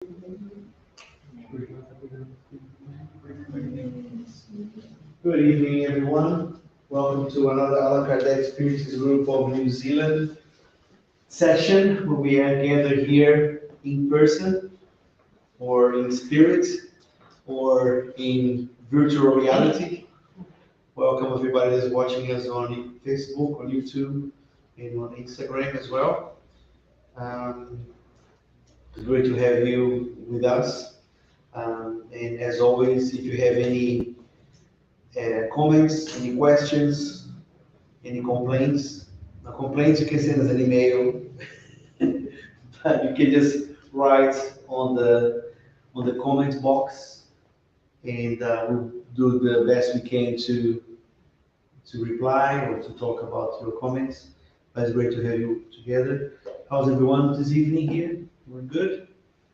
Good evening, everyone. Welcome to another Allan Kardec Spiritism Group of New Zealand session where we are gathered here in person or in spirit or in virtual reality. Welcome everybody that's watching us on Facebook, on YouTube, and on Instagram as well. It's great to have you with us. And as always, if you have any comments, any questions, any complaints, complaints you can send us an email, but you can just write on the comments box, and we'll do the best we can to reply or to talk about your comments. But it's great to have you together. How's everyone this evening here? We're good?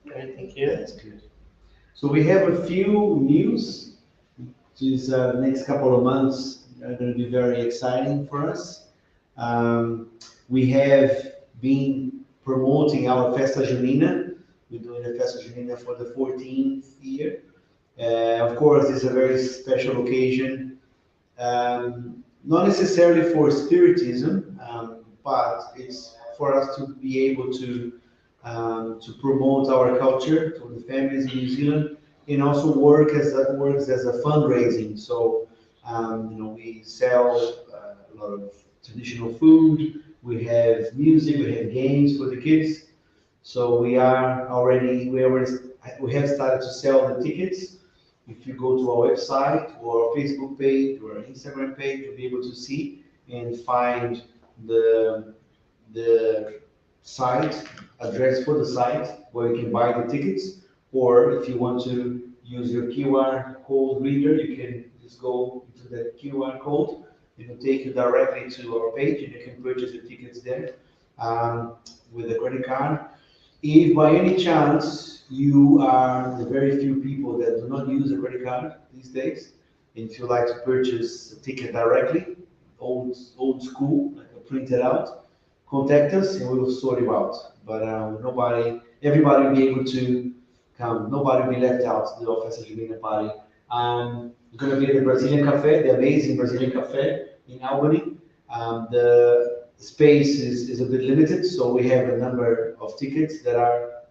Great, thank you. That's good. So we have a few news. These next couple of months are going to be very exciting for us. We have been promoting our Festa Junina. We're doing the Festa Junina for the 14th year. Of course, it's a very special occasion, not necessarily for Spiritism, but it's for us to be able to promote our culture to the families in New Zealand, and also works as a fundraising. So we sell a lot of traditional food, we have music, we have games for the kids. So we have started to sell the tickets. If you go to our website or our Facebook page or our Instagram page, you'll be able to see and find the site address for the site where you can buy the tickets. Or if you want to use your QR code reader, you can just go into the QR code. It will take you directly to our page, and you can purchase the tickets there with a credit card. If by any chance you are the very few people that do not use a credit card these days, and if you like to purchase a ticket directly, old school, like a printed out, contact us and we will sort you out. But everybody will be able to come. Nobody will be left out to the Festa Junina party. We're going to be at the Brazilian Cafe, the amazing Brazilian Cafe in Albany. The space is a bit limited, so we have a number of tickets that are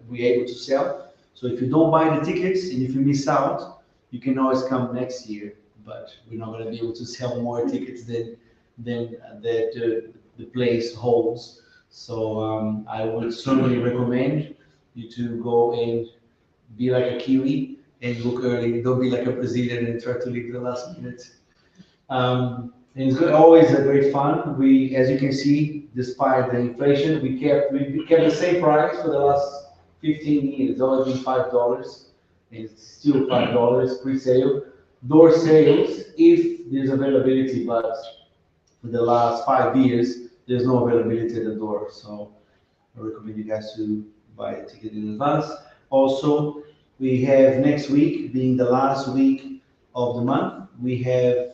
we're able to sell. So if you don't buy the tickets and if you miss out, you can always come next year. But we're not going to be able to sell more tickets than the place holds. So I would strongly recommend you to go and be like a Kiwi and book early. Don't be like a Brazilian and try to leave the last minute. And it's always a great fun. We, as you can see, despite the inflation, we kept the same price for the last 15 years. It's always been $5. And it's still $5 pre-sale. Door sales if there's availability, but for the last 5 years there's no availability at the door. So I recommend you guys to buy a ticket in advance. Also, we have next week, being the last week of the month, we have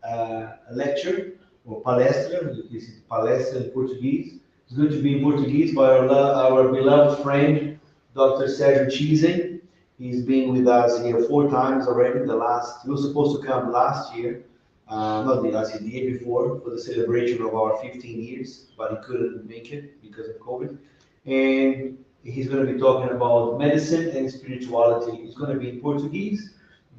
a lecture or palestra. This is palestra in Portuguese. It's going to be in Portuguese by our beloved friend, Dr. Sérgio Chizem. He's been with us here 4 times already. He was supposed to come last year, not the last year, the year before, for the celebration of our 15 years, but he couldn't make it because of COVID. And he's going to be talking about medicine and spirituality. It's going to be in Portuguese,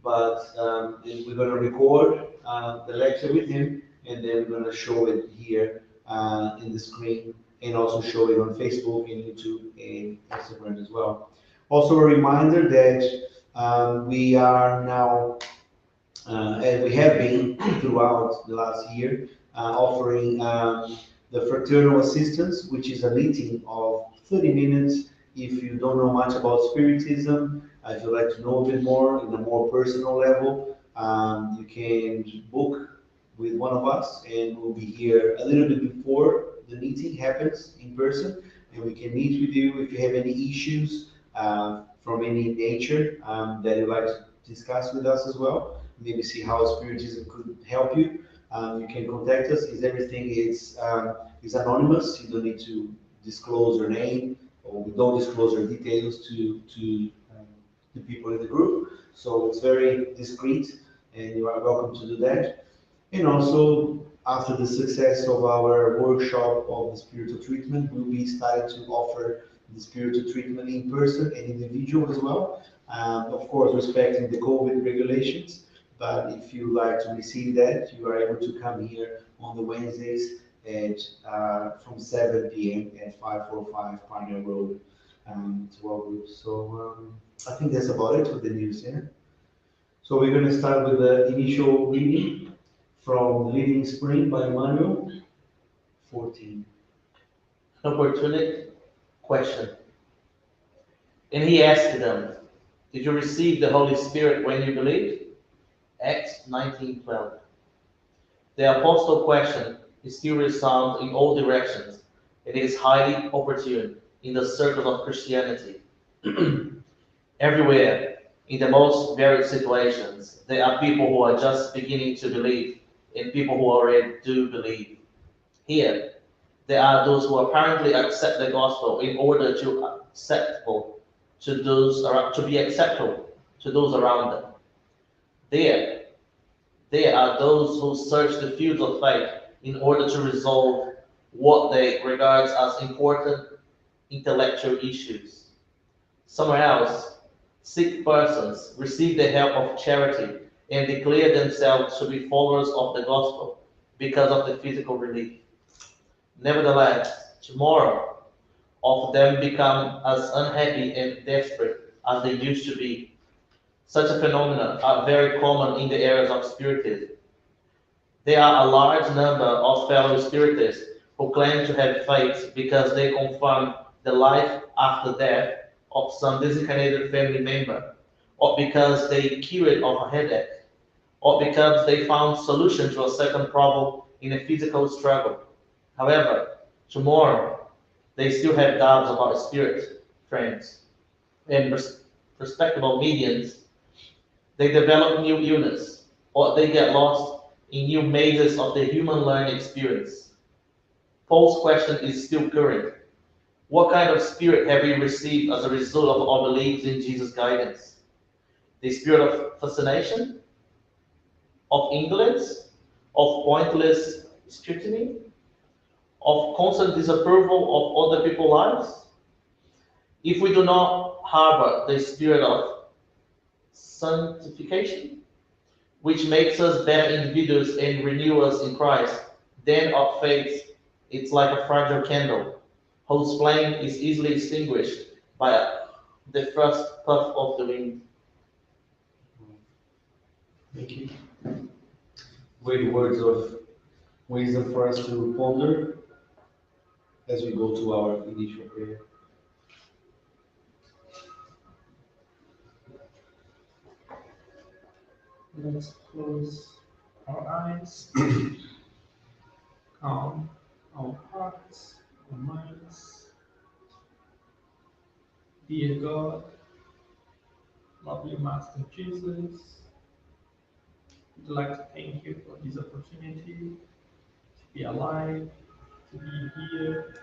but we're going to record the lecture with him, and then we're going to show it here in the screen, and also show it on Facebook and YouTube and Instagram as well. Also a reminder that we are now, and we have been throughout the last year, offering the fraternal assistance, which is a meeting of 30 minutes. If you don't know much about Spiritism, if you'd like to know a bit more in a more personal level, you can book with one of us, and we'll be here a little bit before the meeting happens in person, and we can meet with you if you have any issues from any nature that you'd like to discuss with us as well. Maybe see how Spiritism could help you. You can contact us. Everything is anonymous. You don't need to disclose your name or we don't disclose our details to the people in the group. So it's very discreet, and you are welcome to do that. And also, after the success of our workshop of the spiritual treatment, we'll be starting to offer the spiritual treatment in person and individual as well. Of course, respecting the COVID regulations. But if you like to receive that, you are able to come here on the Wednesdays at from 7 p.m. at 545 Parnell Road to our group. So I think that's about it for the news. Yeah. So we're going to start with the initial reading from Living Spring by Emmanuel 14. An opportune question. And he asked them, "Did you receive the Holy Spirit when you believed?" Acts 19:12. The apostle question is still resound in all directions. It is highly opportune in the circle of Christianity. Everywhere, in the most varied situations, there are people who are just beginning to believe and people who already do believe. Here, there are those who apparently accept the gospel in order to be acceptable to those around them. There are those who search the fields of faith in order to resolve what they regard as important intellectual issues. Somewhere else, sick persons receive the help of charity and declare themselves to be followers of the gospel because of the physical relief. Nevertheless, tomorrow, of them become as unhappy and desperate as they used to be. Such a phenomenon are very common in the areas of Spiritism. There are a large number of fellow Spiritists who claim to have faith because they confirm the life after death of some designated family member, or because they cured of a headache, or because they found solution to a certain problem in a physical struggle. However, tomorrow, they still have doubts about spirit, friends, and respectable mediums. They develop new illness, or they get lost in new mazes of the human learning experience. Paul's question is still current. What kind of spirit have we received as a result of our beliefs in Jesus' guidance? The spirit of fascination? Of indolence? Of pointless scrutiny? Of constant disapproval of other people's lives? If we do not harbor the spirit of sanctification, which makes us better individuals and renew us in Christ, then our faith is like a fragile candle, whose flame is easily extinguished by the first puff of the wind. Thank you. Great words of wisdom for us to ponder as we go to our initial prayer. Let's close our eyes, calm our hearts, our minds. Dear God, lovely Master Jesus, we'd like to thank you for this opportunity to be alive, to be here,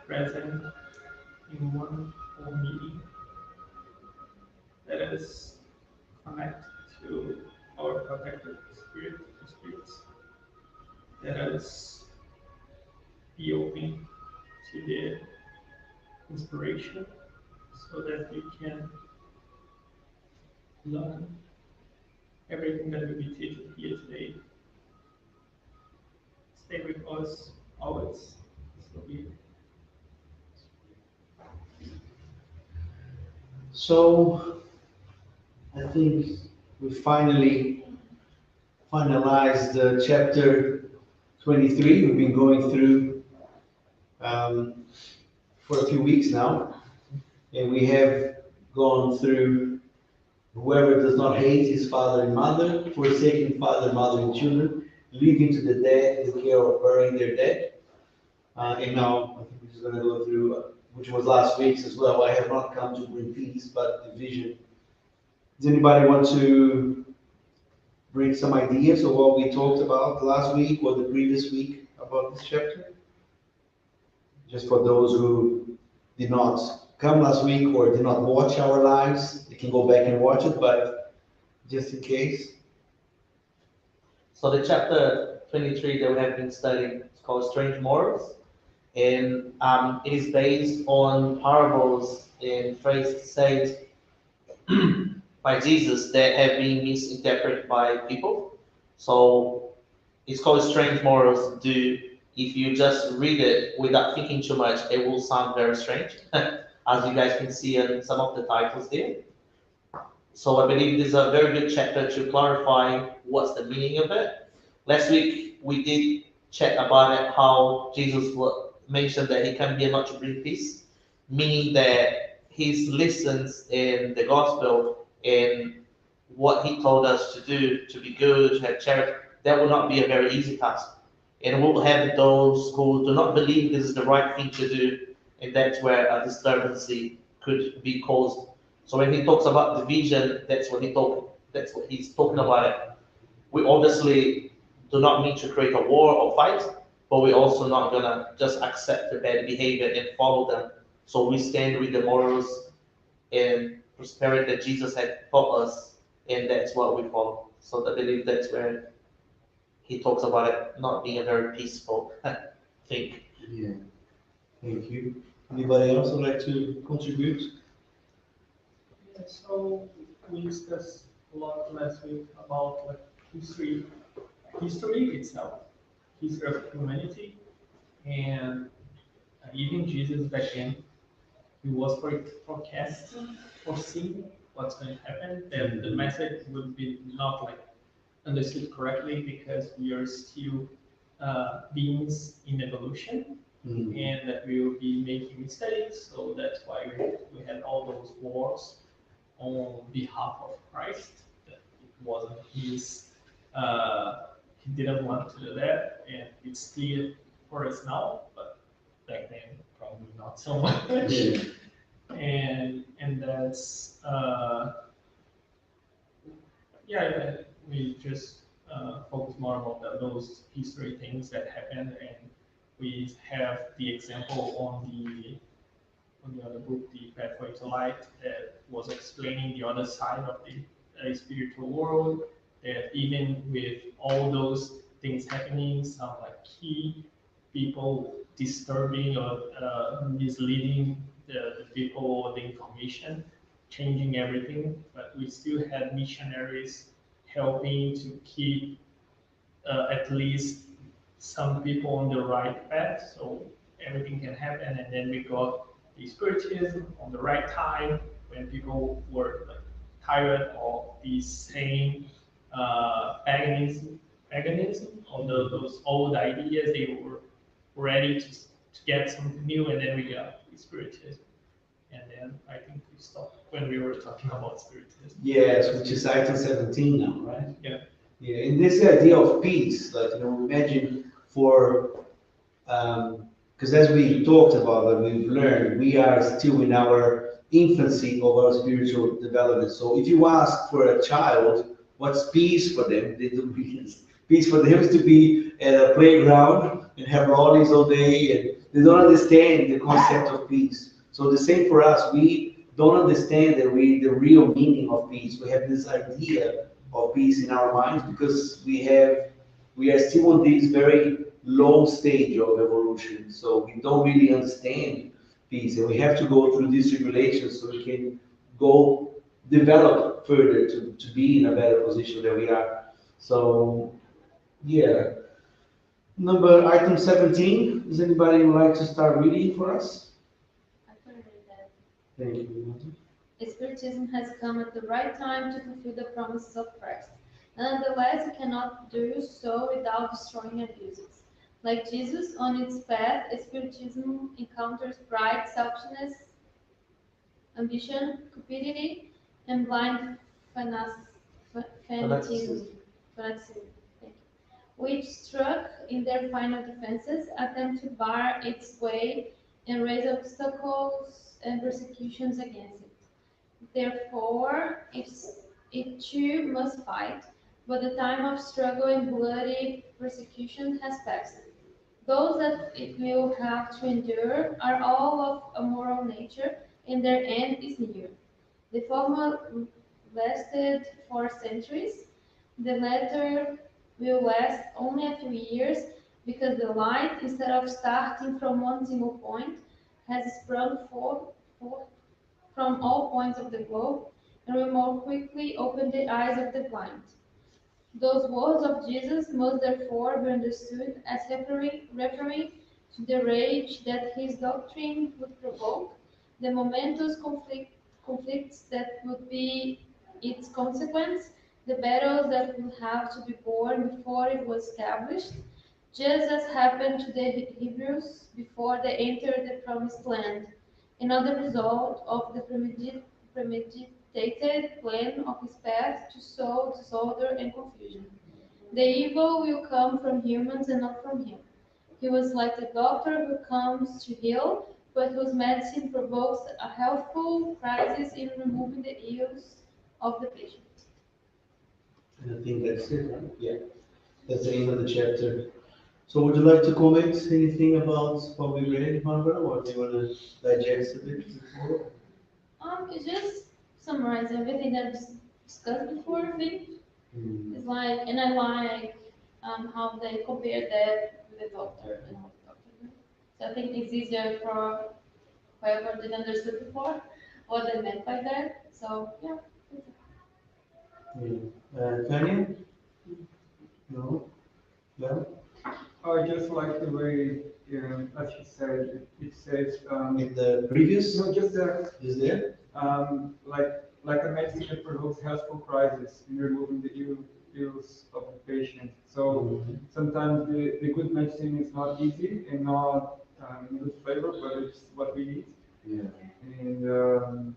present in one whole meeting. Let us connect to our protected spirits. Let us be open to the inspiration so that we can learn everything that will be teaching here today. Stay with us always. So I think we finally finalized chapter 23. We've been going through for a few weeks now, and we have gone through whoever does not hate his father and mother, forsaking father, mother, and children, leaving to the dead the care of burying their dead. And now I think we're just going to go through, which was last week's as well. I have not come to bring peace, but division. Does anybody want to bring some ideas of what we talked about last week or the previous week about this chapter? Just for those who did not come last week or did not watch our lives, they can go back and watch it, but just in case. So the chapter 23 that we have been studying is called Strange Morals, and it is based on parables and phrases said by Jesus that have been misinterpreted by people. So it's called Strange Morals. If you just read it without thinking too much, it will sound very strange, as you guys can see in some of the titles there. So I believe this is a very good chapter to clarify what's the meaning of it. Last week we did chat about it, how Jesus mentioned that he can be enough to bring peace, meaning that his lessons in the gospel and what he told us to do, to be good, to have charity, that will not be a very easy task. And we'll have those who do not believe this is the right thing to do, and that's where a disturbance could be caused. So when he talks about division, that's what he's talking about it. We obviously do not mean to create a war or fight, but we're also not gonna just accept the bad behavior and follow them. So we stand with the morals and prosperity that Jesus had taught us, and that's what we follow. So I believe that's where he talks about it not being a very peaceful thing. Yeah, thank you. Anybody else would like to contribute? Yeah, so we discussed a lot last week about like history itself, history of humanity, and even Jesus back then, he was forecasting, foreseeing what's going to happen. That the message would be not like understood correctly because we are still beings in evolution, and that we will be making mistakes. So that's why we had all those wars on behalf of Christ. That it wasn't his. He didn't want to do that, and it's clear for us now. But back then, probably not so much. Yeah. And that's yeah. We just focus more on those history things that happened, and we have the example on the other book, The Pathway to Light, that was explaining the other side of the spiritual world. That even with all those things happening, some like key people disturbing or misleading the people or the information, changing everything, but we still had missionaries helping to keep at least some people on the right path, so everything can happen. And then we got the Spiritism on the right time when people were like tired of the same paganism, of those old ideas. They were ready to get something new, and then we got the Spiritism. And then I think we stopped when we were talking about Spiritism. Yes, which is item 17 now, right? Yeah. Yeah, and this idea of peace, like, imagine for, because as we talked about and we've learned, we are still in our infancy of our spiritual development. So if you ask for a child, what's peace for them? They don't really. Peace for them is to be at a playground and have rollies all day, and they don't understand the concept of peace. So the same for us, we don't understand the real meaning of peace. We have this idea of peace in our minds because we are still on this very low stage of evolution. So we don't really understand peace, and we have to go through these tribulations so we can go develop further to be in a better position than we are. So yeah. Item 17. Does anybody would like to start reading for us? I can read that. Thank you. Spiritism has come at the right time to fulfill the promises of Christ. Nonetheless, it cannot do so without destroying abuses. Like Jesus, on its path, Spiritism encounters pride, selfishness, ambition, cupidity, and blind fanaticism, which struck in their final defenses, attempt to bar its way and raise obstacles and persecutions against it. Therefore, it too must fight, but the time of struggle and bloody persecution has passed. Those that it will have to endure are all of a moral nature, and their end is near. The former lasted for centuries. The latter will last only a few years because the light, instead of starting from one single point, has sprung forth from all points of the globe and will more quickly open the eyes of the blind. Those words of Jesus must therefore be understood as referring to the rage that his doctrine would provoke, the momentous conflicts that would be its consequence, the battles that would have to be borne before it was established, just as happened to the Hebrews before they entered the promised land, another result of the premeditated plan of his path to sow disorder and confusion. The evil will come from humans and not from him. He was like the doctor who comes to heal, but whose medicine provokes a healthful crisis in removing the ills of the patient. And I think that's it, right? Yeah. That's the end of the chapter. So would you like to comment anything about what we read, Barbara, or do you want to digest a bit before? It just summarize everything that was discussed before, I think. It's like, and I like how they compare that with the doctor and what the doctor did. So I think it's easier for whoever didn't understood before what they meant by that. So yeah. Tanya? No? Yeah? I just like the way, as you said, it says, In the previous? no, just that, Is there? like a medicine that provokes healthful crisis in removing the ills of the patient. So sometimes the good medicine is not easy and not good flavor, but it's what we need. Yeah. And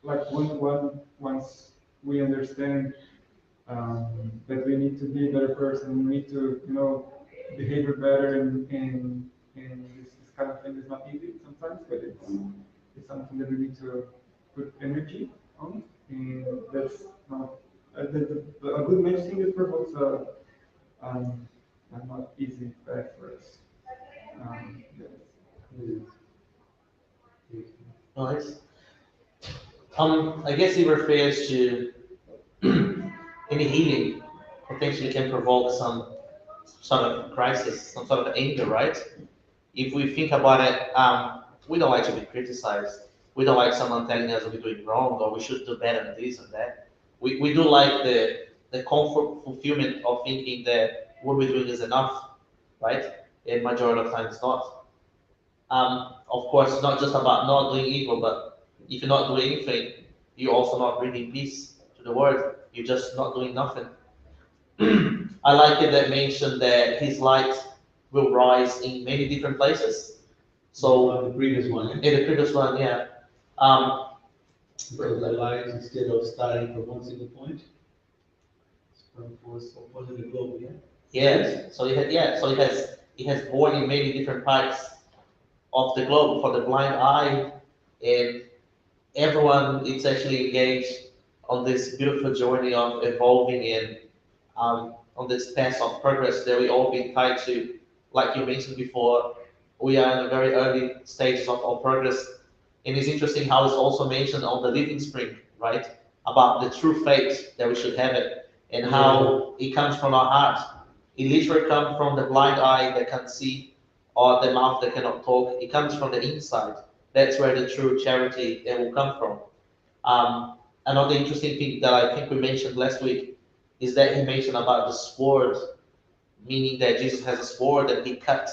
like once we understand that we need to be a better person, we need to, behave better, and this kind of thing is not easy sometimes, but it's something that we need to put energy on, and that's not a good medicine that provokes a not easy path for us. Yes. Nice. I guess he refers to any healing potentially can provoke some sort of crisis, some sort of anger, right? If we think about it, we don't like to be criticized. We don't like someone telling us we're doing wrong or we should do better than this or that. We do like the comfort fulfillment of thinking that what we're doing is enough, right? And majority of times not. Of course, it's not just about not doing evil, but if you're not doing anything, you're also not bringing peace to the world. You're just not doing nothing. I like it that mentioned that his light will rise in many different places. So the previous one. in the previous one, yeah. Because the light, instead of starting from one single point, from the globe, yeah? Yes. So it has born in many different parts of the globe for the blind eye, and everyone is actually engaged on this beautiful journey of evolving and on this path of progress that we all been tied to. Like you mentioned before, we are in the very early stages of our progress. And it's interesting how it's also mentioned on the living spring, right? About the true faith that we should have it and how it comes from our heart. It literally comes from the blind eye that can see or the mouth that cannot talk. It comes from the inside. That's where the true charity will come from. Another interesting thing that I think we mentioned last week is that he mentioned about the sword, meaning that Jesus has a sword that he cut,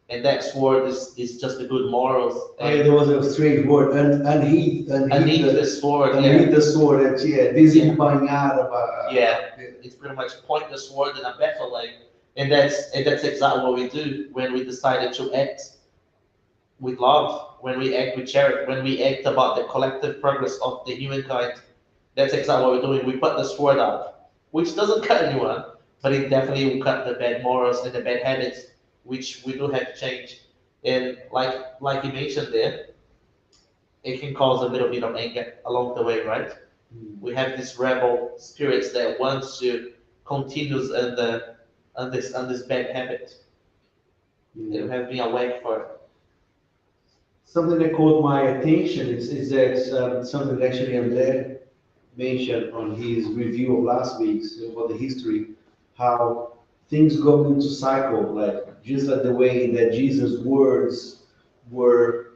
and that sword is just the good morals. Yeah, there was a strange word, unheed the sword, unheed the sword, desembainhar. Yeah, it's pretty much point the sword in a battle line, and that's exactly what we do when we decided to act with love, when we act with charity, when we act about the collective progress of the humankind. That's exactly what we're doing. We put the sword up, which doesn't cut anyone, but it definitely will cut the bad morals and the bad habits, which we do have to change. And like you mentioned there, it can cause a little bit of anger along the way, right? We have these rebel spirits that wants to continue on this bad habit. They have been awake for Something that caught my attention is that something that actually André mentioned on his review of last week's about the history, how things go into cycle, like just like the way that Jesus' words were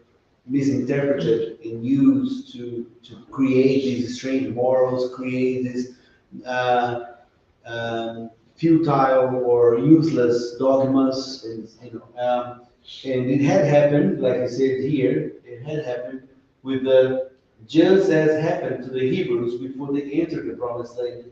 misinterpreted and used to create these strange morals, create this uh, futile or useless dogmas, and it had happened, like I said here, it had happened with the just as happened to the Hebrews before they entered the promised land.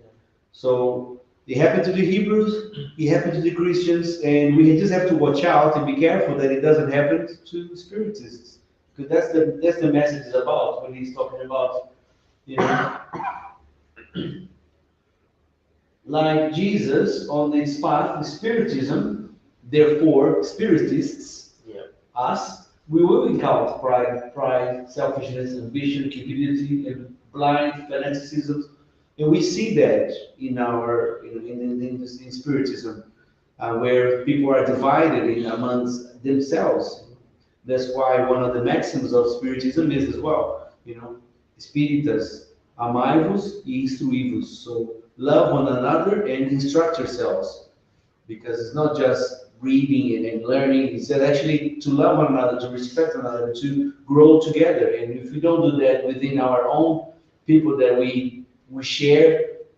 So it happened to the Hebrews, it happened to the Christians, and we just have to watch out and be careful that it doesn't happen to Spiritists, because that's the message is about when he's talking about, you know, like Jesus on this path, the Spiritism, therefore Spiritists, Yeah. us, we will encounter pride, selfishness, ambition, cupidity, and blind fanaticism. And we see that in our in Spiritism, where people are divided amongst themselves. That's why one of the maxims of Spiritism is as well, Spiritas, amai-vos e instruí-vos. So love one another and instruct yourselves, because it's not just reading and learning. It's actually to love one another, to respect one another, to grow together. And if we don't do that within our own people that we share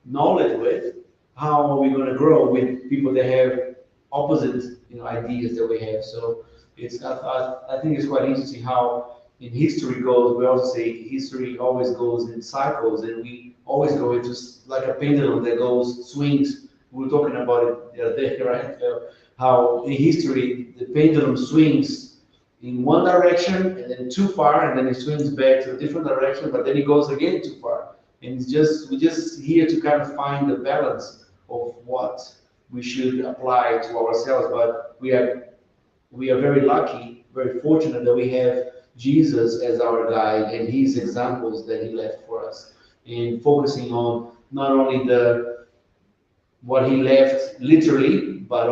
knowledge with, how are we going to grow with people that have opposite ideas that we have? So I think it's quite interesting how in history goes. We also say history always goes in cycles, and we always go into like a pendulum that goes swings. We were talking about it the other day, right? How in history the pendulum swings in one direction and then too far, and then it swings back to a different direction, but then it goes again too far. And we're just here to kind of find the balance of what we should apply to ourselves. But we are very lucky, very fortunate that we have Jesus as our guide and his examples that he left for us, in focusing on not only what he left literally, but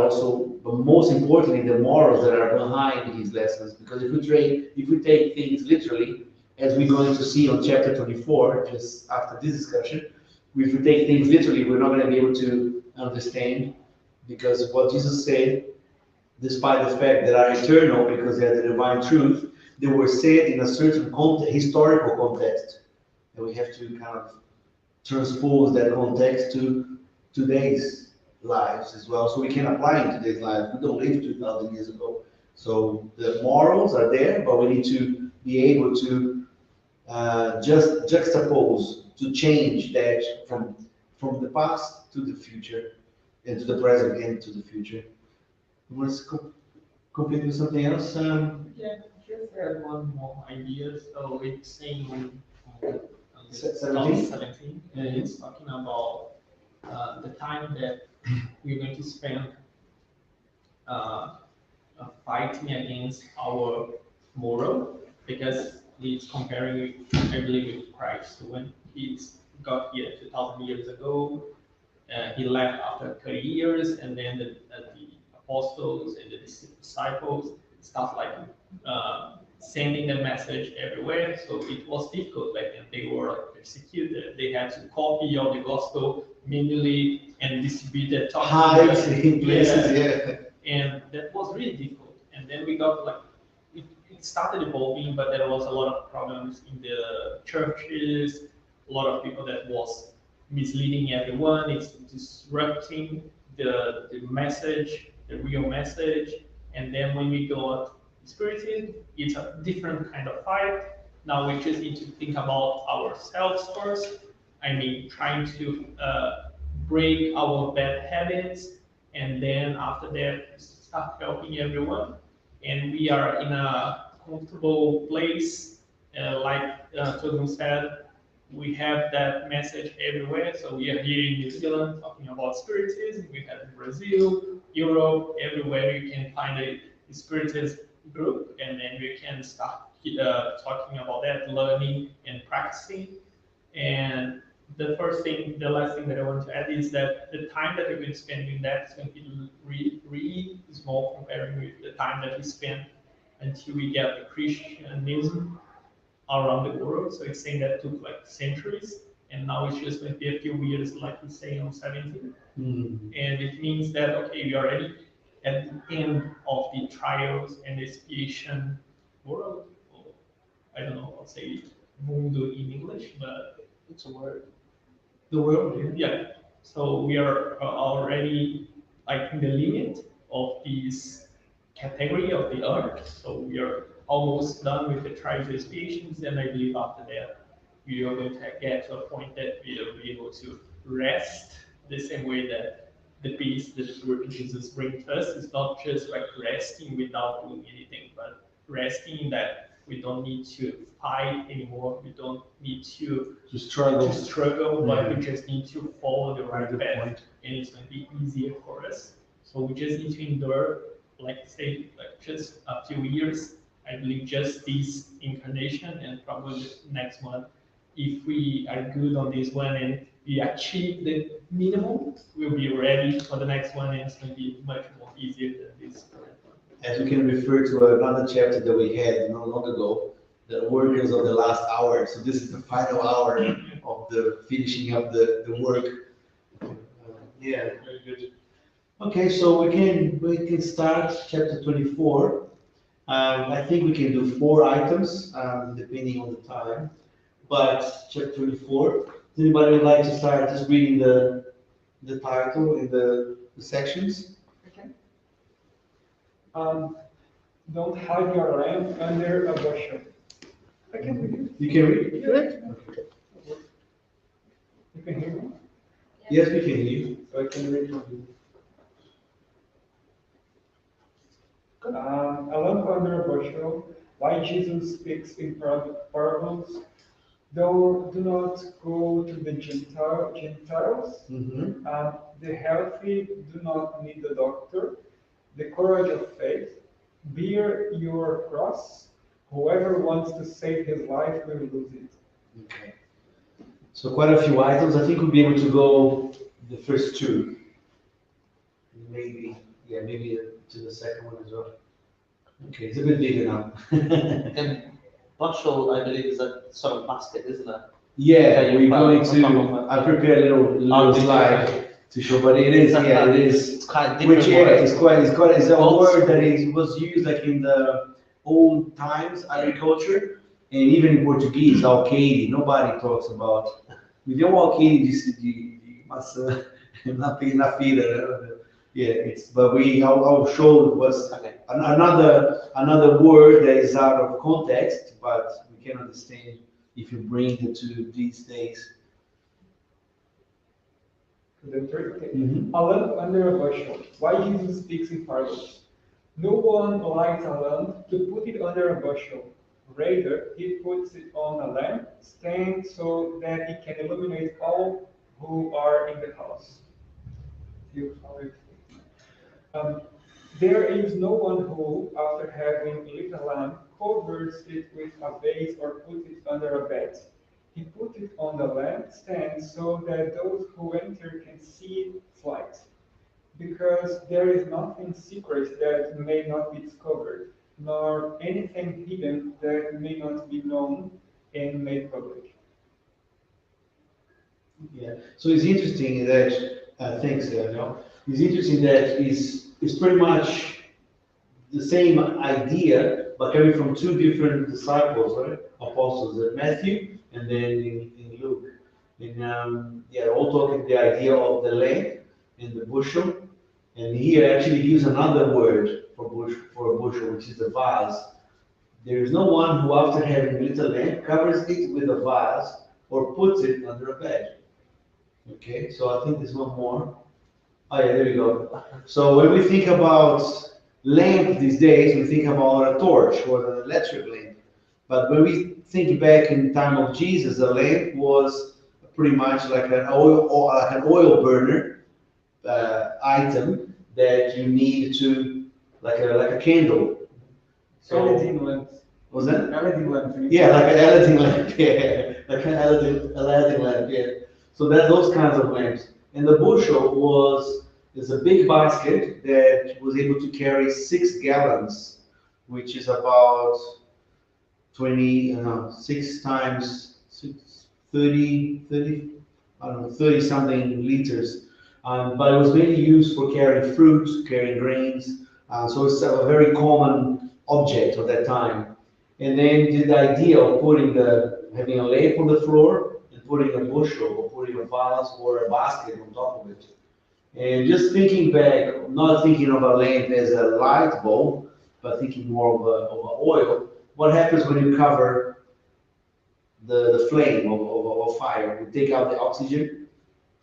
most importantly, the morals that are behind his lessons. Because if we take things literally, as we're going to see on chapter 24, just after this discussion, if we take things literally, we're not going to be able to understand, because what Jesus said, despite the fact that are eternal because they are the divine truth, they were said in a certain historical context, and we have to kind of transpose that context to today's lives as well, so we can apply in today's lives. We don't live 2,000 years ago, so the morals are there, but we need to be able to just juxtapose, to change that from the past to the future, and to the present and to the future. Let's complete with something else. Yeah, just add one more idea. So it's saying on 17? 17, it's talking about the time that we're going to spend fighting against our moral, because he's comparing, I believe, with Christ. So when he got here 2,000 years ago, he left after 30 years, and then the apostles and the disciples start like sending the message everywhere. So it was difficult back then. They were persecuted. They had to copy all the gospel manually and distribute it. Hides in places, yeah. And that was really difficult. And then we got like, it started evolving, but there was a lot of problems in the churches, a lot of people that was misleading everyone. It's disrupting the message, the real message. And then when we got Spiritism, it's a different kind of fight. Now we just need to think about ourselves first. I mean, trying to break our bad habits, and then after that, start helping everyone. And we are in a comfortable place, like Togun said, we have that message everywhere. So we are here in New Zealand talking about Spiritism. We have in Brazil, Europe, everywhere you can find a Spiritist group, and then we can start talking about that, learning and practicing. And the last thing that I want to add is that the time that we're going to spend doing that is going to be really, really small comparing with the time that we spend until we get the Christianism around the world. So it's saying that took like centuries, and now it's just going to be a few years, like we say on 17. And it means that, okay, we are already at the end of the trials and expiation world. Or, I don't know, I'll say mundo in English, but It's a word. the world, yeah. So we are already like in the limit of this category of the earth. So we are almost done with the trials and expiations, and I believe after that we are going to get to a point that we will be able to rest the same way that the peace that the Lord Jesus brings to us is not just like resting without doing anything, but resting in that we don't need to fight anymore. We don't need to struggle, but we just need to follow the right path, and it's going to be easier for us. So we just need to endure, like say, like just a few years. I believe just this incarnation, and probably the next one, if we are good on this one and we achieve the minimum, we'll be ready for the next one, and it's going to be much more easier than this current one. As we can refer to another chapter that we had not long ago, the workers of the last hour. So this is the final hour of the finishing up the work. Yeah, very good. Okay, so we can start chapter 24. I think we can do 4 items, depending on the time. But chapter 24, does anybody would like to start just reading the title and the sections? Okay. Don't hide your lamp under a bushel. I can read it. You can read? Good. Okay. You can hear me? Yes, we can hear you. So I can read from you. A lamp under a bushel. Why Jesus speaks in parables. Though do not go to the Gentiles. The healthy do not need a doctor. The courage of faith. Bear your cross. Whoever wants to save his life will lose it. Okay. So quite a few items. I think we'll be able to go the first 2. Maybe to the second one as well. Okay, it's a bit bigger now. And bushel, I believe, is a sort of basket, isn't it? Yeah, That you we're found going on top to. of I prepared a little slide to show, but it is, yeah, it is. It's quite a different Which, yeah, word. it's a Old word school. that was used like in the old times agriculture, and even in Portuguese, alqueire. Nobody talks about. Me deu alqueire de maçã na feira. Yeah, but I'll show was Okay. another word that is out of context, but we can understand if you bring it to these days. The third thing. A lamp under a bushel. Why Jesus speaks in parables. No one lights a lamp to put it under a bushel. Rather, he puts it on a lamp stand so that it can illuminate all who are in the house. There is no one who, after having lit a lamp, covers it with a vase or puts it under a bed. He put it on the lamp stand so that those who enter can see its light. Because there is nothing secret that may not be discovered, nor anything hidden that may not be known and made public. Yeah. So it's interesting that thanks, Daniel. It's interesting that it's pretty much the same idea, but coming from 2 different disciples, right? Apostles, Matthew and then in Luke. And all talking the idea of the lamp and the bushel. And here actually gives another word for a bushel, which is the vase. There is no one who, after having lit a lamp, covers it with a vase or puts it under a bed. Okay, so I think there's one more. Oh yeah, there you go. So when we think about lamp these days, we think about a torch or an electric lamp. But when we think back in the time of Jesus, a lamp was pretty much like an oil burner item that you need to, like a candle. So LED lamps. was that? LED lamps. Yeah, like an LED lamp. Yeah, like an LED lamp. Yeah. So that's those kinds of lamps. And the bushel is a big basket that was able to carry 6 gallons which is about 6 times 6, 30, I don't know, 30 something liters. But it was mainly used for carrying fruit, carrying grains. So it's a very common object of that time. And then the idea of having a lamp on the floor and putting a bushel or putting a vase or a basket on top of it. And just thinking back, not thinking of a lamp as a light bulb, but thinking more of a oil. What happens when you cover the flame of fire? You take out the oxygen,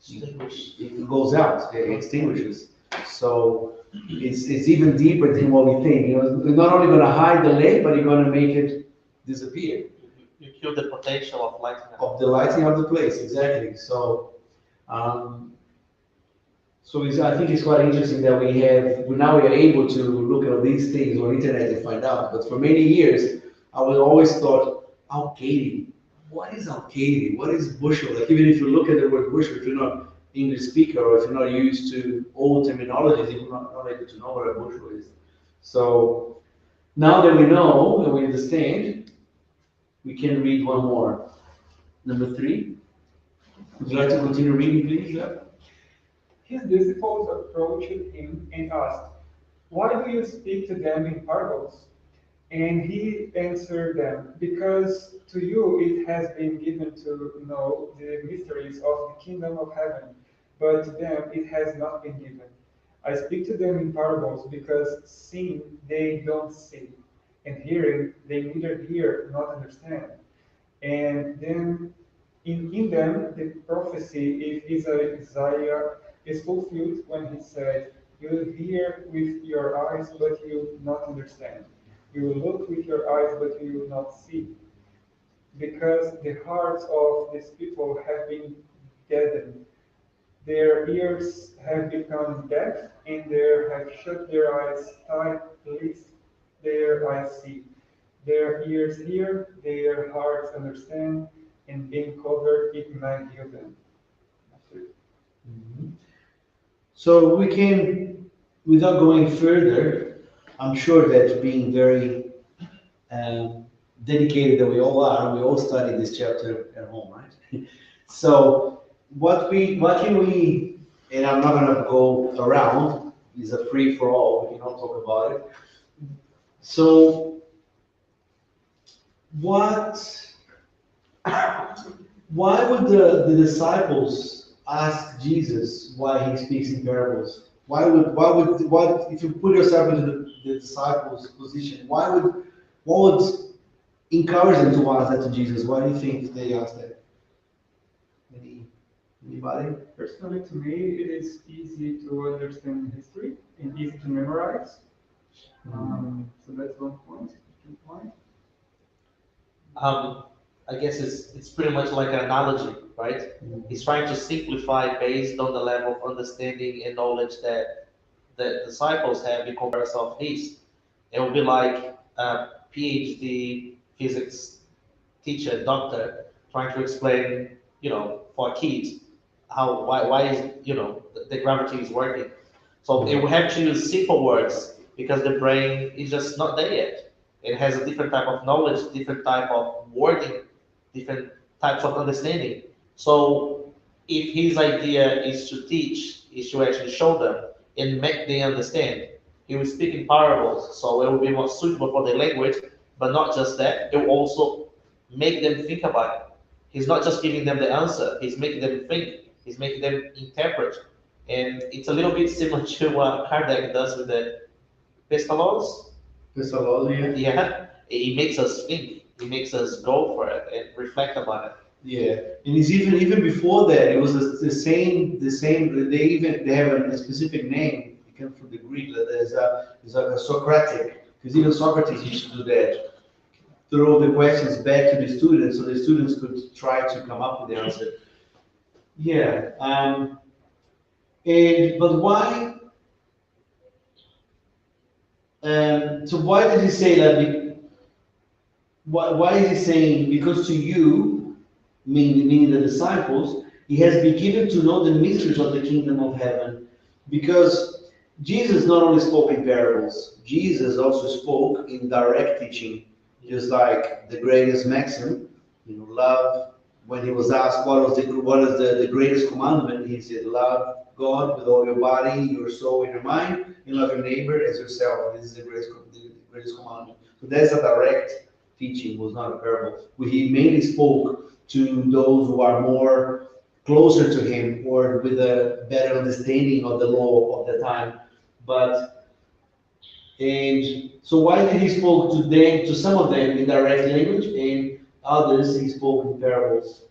it goes out, it extinguishes. So it's even deeper than what we think. You know, you're not only going to hide the lamp, but you're going to make it disappear. You kill the potential of lighting up. Of the lighting of the place, exactly. So, I think it's quite interesting that now we are able to look at these things on the internet and find out. But for many years, I was always thought, alkaline. What is alkaline? What is bushel? Like even if you look at the word bushel, if you're not English speaker or if you're not used to old terminologies, you're not able to know what a bushel is. So now that we know and we understand, we can read one more. Number 3. Would you like to continue reading, please? Yeah. His disciples approached him and asked, "Why do you speak to them in parables?" And he answered them, "Because to you it has been given to know the mysteries of the kingdom of heaven, but to them it has not been given. I speak to them in parables because seeing they don't see, and hearing they neither hear nor understand. And then in them the prophecy is Isaiah is fulfilled when he said, 'You will hear with your eyes, but you will not understand. You will look with your eyes, but you will not see. Because the hearts of these people have been deadened. Their ears have become deaf, and they have shut their eyes tight, lest their eyes see. Their ears hear, their hearts understand, and being covered, it might heal them.'" Mhm. So we can, without going further, I'm sure that being very dedicated that we all study this chapter at home, right? So what can we, and I'm not gonna go around, it's a free for all, we can all talk about it. So why would the disciples ask Jesus why he speaks in parables? Why if you put yourself into the disciples' position, what would encourage them to ask that to Jesus? Why do you think they asked that? Anybody? Personally, to me, it is easy to understand history and easy to memorize. So that's one point. I guess it's pretty much like an analogy, right? He's trying to simplify based on the level of understanding and knowledge that the disciples have in comparison of his. It will be like a PhD physics teacher, doctor, trying to explain, for kids why is the gravity is working. So it will have to use simple words because the brain is just not there yet. It has a different type of knowledge, different type of wording, different types of understanding. So if his idea is to teach, is to actually show them and make them understand, he will speak in parables, so it will be more suitable for their language, but not just that, it will also make them think about it. He's not just giving them the answer, he's making them think, he's making them interpret. And it's a little bit similar to what Kardec does with the Pestalozzi. Pestalozzi, yeah. Yeah, he makes us think, he makes us go for it and reflect about it. Yeah, and it's even before that, it was the same. They have a specific name. It comes from the Greek. That is like a Socratic, because even Socrates used to do that. Throw the questions back to the students, so the students could try to come up with the answer. Yeah, but why? So why did he say that? Why is he saying because to you, meaning the disciples, he has been given to know the mysteries of the kingdom of heaven? Because Jesus not only spoke in parables, Jesus also spoke in direct teaching, just like the greatest maxim, love. When he was asked what is the greatest commandment, he said, love God with all your body, your soul, and your mind, and love your neighbor as yourself. This is the greatest commandment. So that's a direct teaching, was not a parable. He mainly spoke to those who are more closer to him or with a better understanding of the law of the time. And so why did he spoke to them, to some of them in direct language, and others he spoke in parables?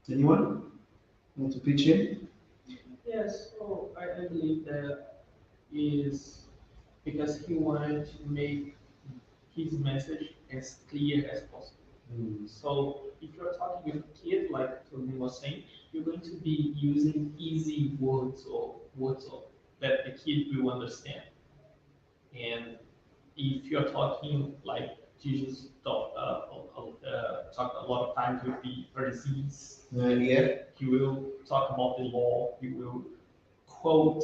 Anyone want to pitch in? Yes, so I believe that is because he wanted to make his message as clear as possible. So if you're talking with a kid, like Torbin was saying, you're going to be using easy words or that the kid will understand. And if you're talking like Jesus talked a lot of times with the Pharisees, Yeah. he will talk about the law, he will quote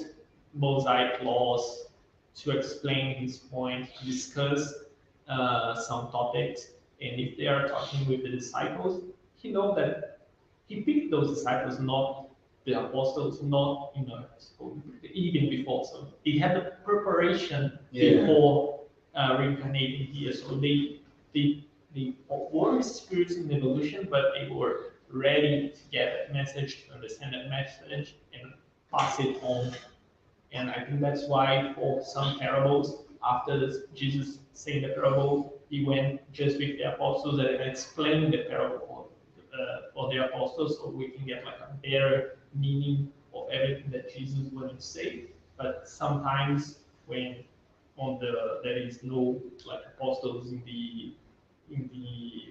Mosaic laws to explain his point, discuss some topics. And if they are talking with the disciples, he knows that he picked those disciples, not the apostles, not even before. So he had the preparation before reincarnating here. So they were spirits in evolution, but they were ready to get that message, to understand that message, and pass it on. And I think that's why for some parables, after Jesus saying the parable, he went just with the apostles and explained the parable for the apostles, so we can get like a better meaning of everything that Jesus wanted to say. But sometimes when there is no like apostles in the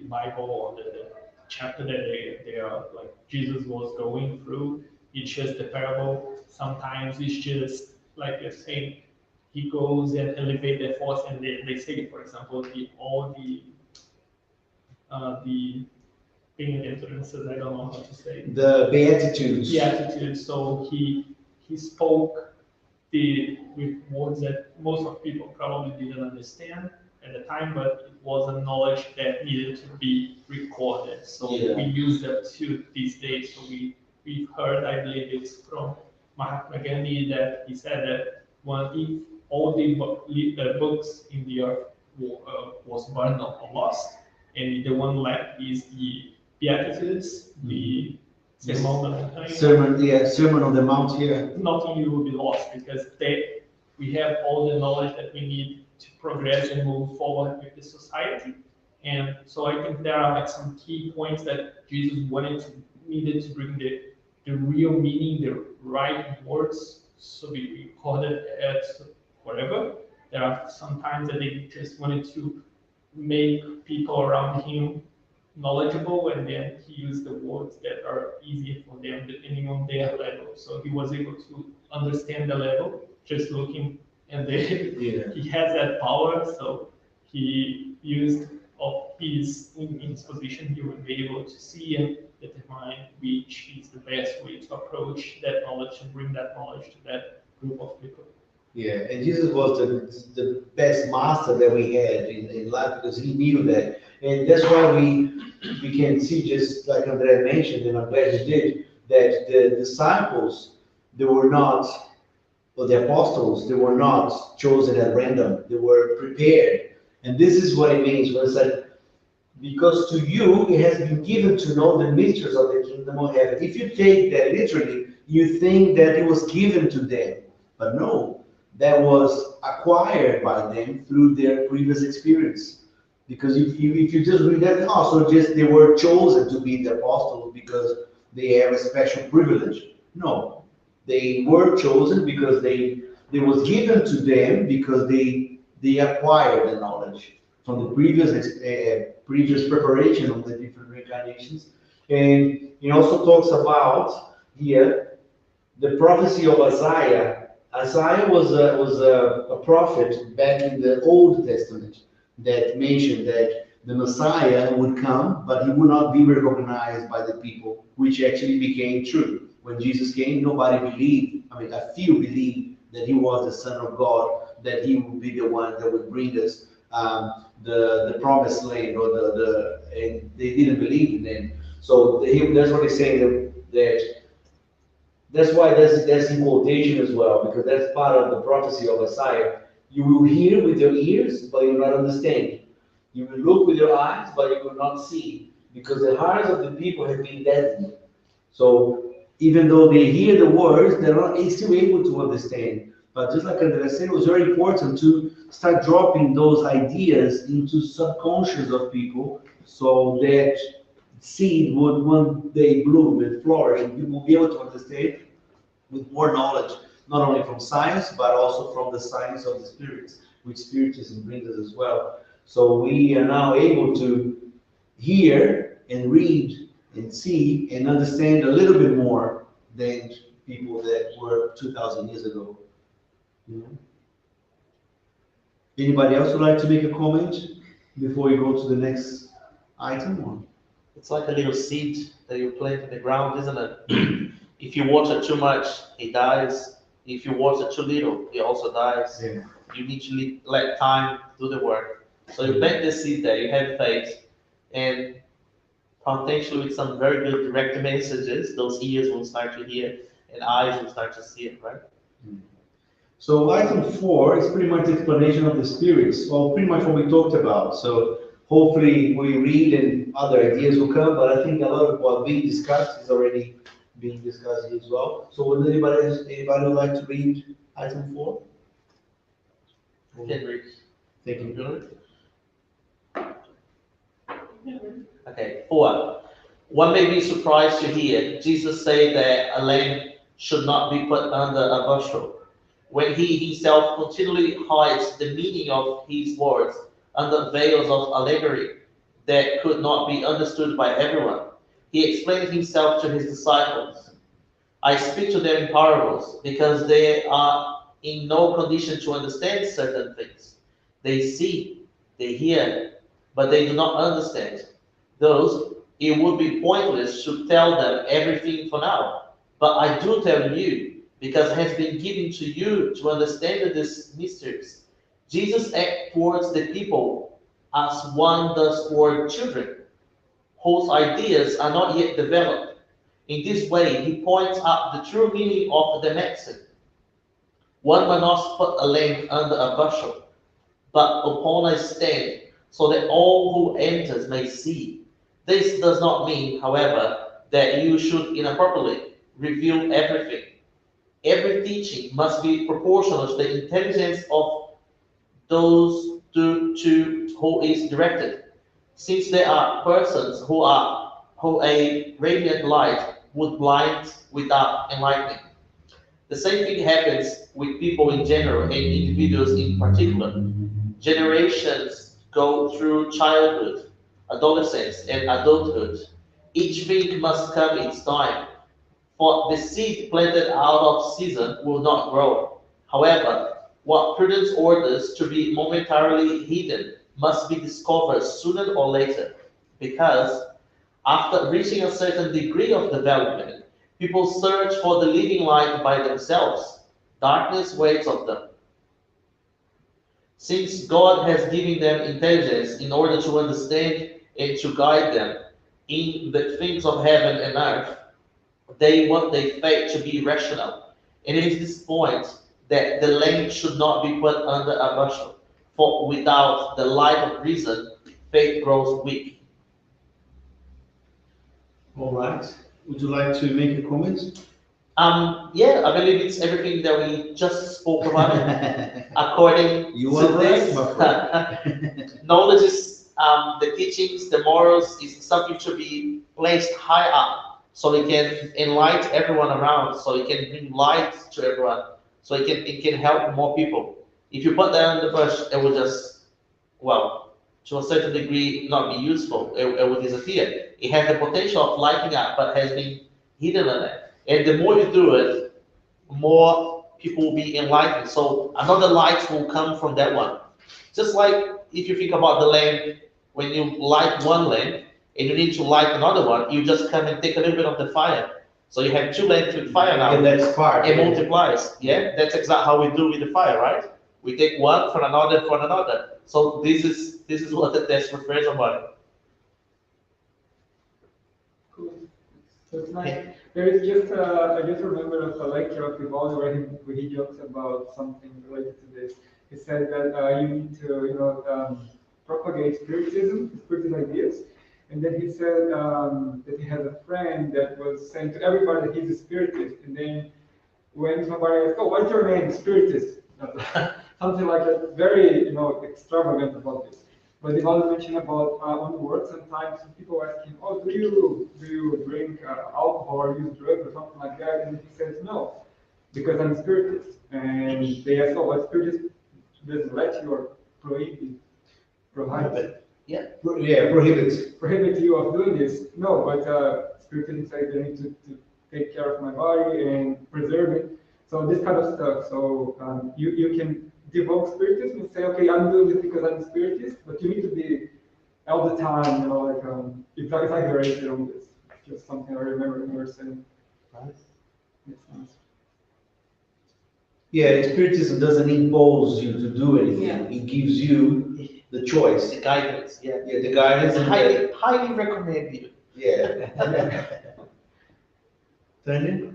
Bible or the chapter that they are like Jesus was going through, it's just the parable. Sometimes it's just like you're saying, he goes and elevate their force, and they say, for example, the penitentiaries, I don't know how to say. The Beatitudes. Beatitudes. So he spoke with words that most of people probably didn't understand at the time, but it was a knowledge that needed to be recorded. So we use that to this day. So we've heard, I believe it's from Mahatma Gandhi, that he said that if all the books in the earth was burned or lost, and the one left is the Beatitudes, the Sermon on the Mount here. Nothing will be lost because we have all the knowledge that we need to progress and move forward with the society. And so I think there are like some key points that Jesus needed to bring the real meaning, the right words, so we recorded as forever. There are some times that they just wanted to make people around him knowledgeable, and then he used the words that are easier for them depending on their level. So he was able to understand the level just looking, and then he has that power. So he used of in his position, he would be able to see and determine which is the best way to approach that knowledge and bring that knowledge to that group of people. Yeah, and Jesus was the best master that we had in life, because he knew that. And that's why we can see, just like Andrea mentioned, and I'm glad you did, that the disciples, they were not, or the apostles, they were not chosen at random. They were prepared. And this is what it means when it's like, because to you it has been given to know the mysteries of the kingdom of heaven. If you take that literally, you think that it was given to them. But no, that was acquired by them through their previous experience. Because if you just read that, also just they were chosen to be the apostles because they have a special privilege. No, they were chosen because they was given to them because they acquired the knowledge from the previous preparation of the different reincarnations. And he also talks about here the prophecy of Isaiah. Isaiah was a prophet back in the Old Testament that mentioned that the Messiah would come, but he would not be recognized by the people, which actually became true. When Jesus came, nobody believed, I mean, a few believed that he was the Son of God, that he would be the one that would bring us the promised land, or and they didn't believe in him. So that's what he's saying, that that's why that's in quotation as well, because that's part of the prophecy of Messiah. You will hear with your ears, but you will not understand. You will look with your eyes, but you will not see, because the hearts of the people have been deadened. So even though they hear the words, they're not still able to understand. But just like Andrea said, it was very important to start dropping those ideas into subconscious of people, so that seed would one day bloom and flourish, and people will be able to understand with more knowledge, not only from science, but also from the science of the spirits, which Spiritism brings us as well. So we are now able to hear and read and see and understand a little bit more than people that were 2,000 years ago. You know? Anybody else would like to make a comment before we go to the next item? Or? It's like a little seed that you plant in the ground, isn't it? If you water too much, it dies. If you water too little, it also dies. Yeah. You need to let time do the work. So you plant the seed there, you have faith, and potentially with some very good direct messages, those ears will start to hear and eyes will start to see it, right? So item 4 is pretty much the explanation of the spirits, well, pretty much what we talked about. So hopefully we read and other ideas will come, but I think a lot of what we discussed is already being discussed as well. So would anybody would like to read item 4? Can read. Thank you. Good. Okay, 4. One may be surprised to hear Jesus say that a lamb should not be put under a bushel, when he himself continually hides the meaning of his words under veils of allegory that could not be understood by everyone. He explained himself to his disciples. I speak to them in parables because they are in no condition to understand certain things. They see, they hear, but they do not understand. Thus, it would be pointless to tell them everything for now. But I do tell you, because it has been given to you to understand these mysteries. Jesus acts towards the people as one does toward children, whose ideas are not yet developed. In this way, he points out the true meaning of the maxim. One must not put a lamb under a bushel, but upon a stand, so that all who enters may see. This does not mean, however, that you should inappropriately reveal everything. Every teaching must be proportional to the intelligence of those to who is directed. Since there are persons who a radiant light would blind without enlightening. The same thing happens with people in general and individuals in particular. Generations go through childhood, adolescence, and adulthood. Each thing must come its time, for the seed planted out of season will not grow. However, what prudence orders to be momentarily hidden must be discovered sooner or later, because after reaching a certain degree of development, people search for the living light by themselves. Darkness waits of them. Since God has given them intelligence in order to understand and to guide them in the things of heaven and earth, they want their faith to be rational. And it is this point that the lamb should not be put under a bushel, for without the light of reason, faith grows weak. All right. Would you like to make a comment? Yeah, I believe it's everything that we just spoke about. According You to are right, this, my friend. knowledge is the teachings, the morals is something to be placed high up, so it can enlighten everyone around, so it can bring light to everyone, so it can help more people. If you put that on the bush, it will just, well, to a certain degree, not be useful. It will disappear. It has the potential of lighting up, but has been hidden in it. And the more you do it, more people will be enlightened. So another light will come from that one. Just like if you think about the lamp, when you light one lamp and you need to light another one, you just come and take a little bit of the fire. So you have 2 lamps with fire now. And that's part. It multiplies. Yeah, that's exactly how we do with the fire, right? We take one from another. So this is what the test refers about. Cool. So it's nice. There is just, I just remember of a lecture of Vivaldi where he jokes about something related to this. He said that you need to, propagate spiritism ideas. And then he said that he has a friend that was saying to everybody that he's a spiritist. And then when somebody asked, "Oh, what's your name?" Spiritist. Something like that, very, extravagant about this. But Vivaldi mentioned about on work sometimes people ask him, "Oh, do you drink alcohol or use drugs or something like that?" And he says, "No, because I'm a spiritist." And they ask, "Oh, what spiritist does let you or prohibit prohibit you of doing this?" No, but spiritism says I need to take care of my body and preserve it. So this kind of stuff. So you can devote spiritism and say, okay, I'm doing this because I'm a spiritist, but you need to be all the time, exaggerated on this. It's just something I remember you were saying. Right. Makes sense. Yeah, spiritism doesn't impose you to do anything. Yeah. It gives you the choice. The guidance, yeah. Yeah, the guidance. And Highly recommend you. yeah. Tanya?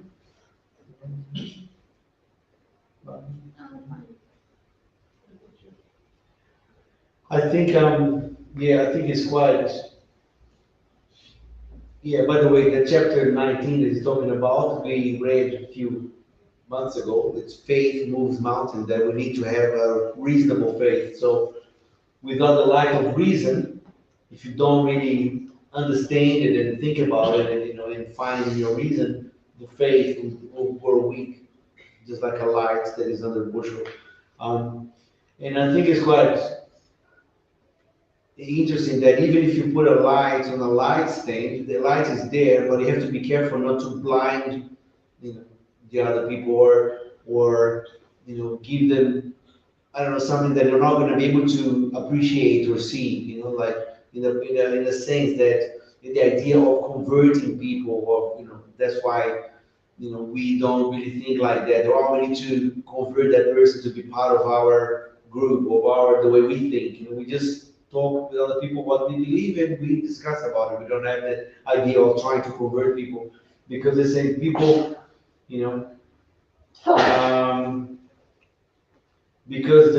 I think, I think it's quite, by the way, the chapter 19 is talking about, we read a few months ago, it's faith moves mountains, that we need to have a reasonable faith. So without the light of reason, if you don't really understand it and think about it and find your reason, the faith will grow weak, just like a light that is under a bushel. And I think it's quite interesting that even if you put a light on a light stand, the light is there, but you have to be careful not to blind, the other people or give them, I don't know, something that they're not going to be able to appreciate or see, like in a sense that the idea of converting people, or that's why we don't really think like that. Or we need to convert that person to be part of our group, of the way we think. We just talk with other people what we believe and we discuss about it. We don't have that idea of trying to convert people, because they say people, because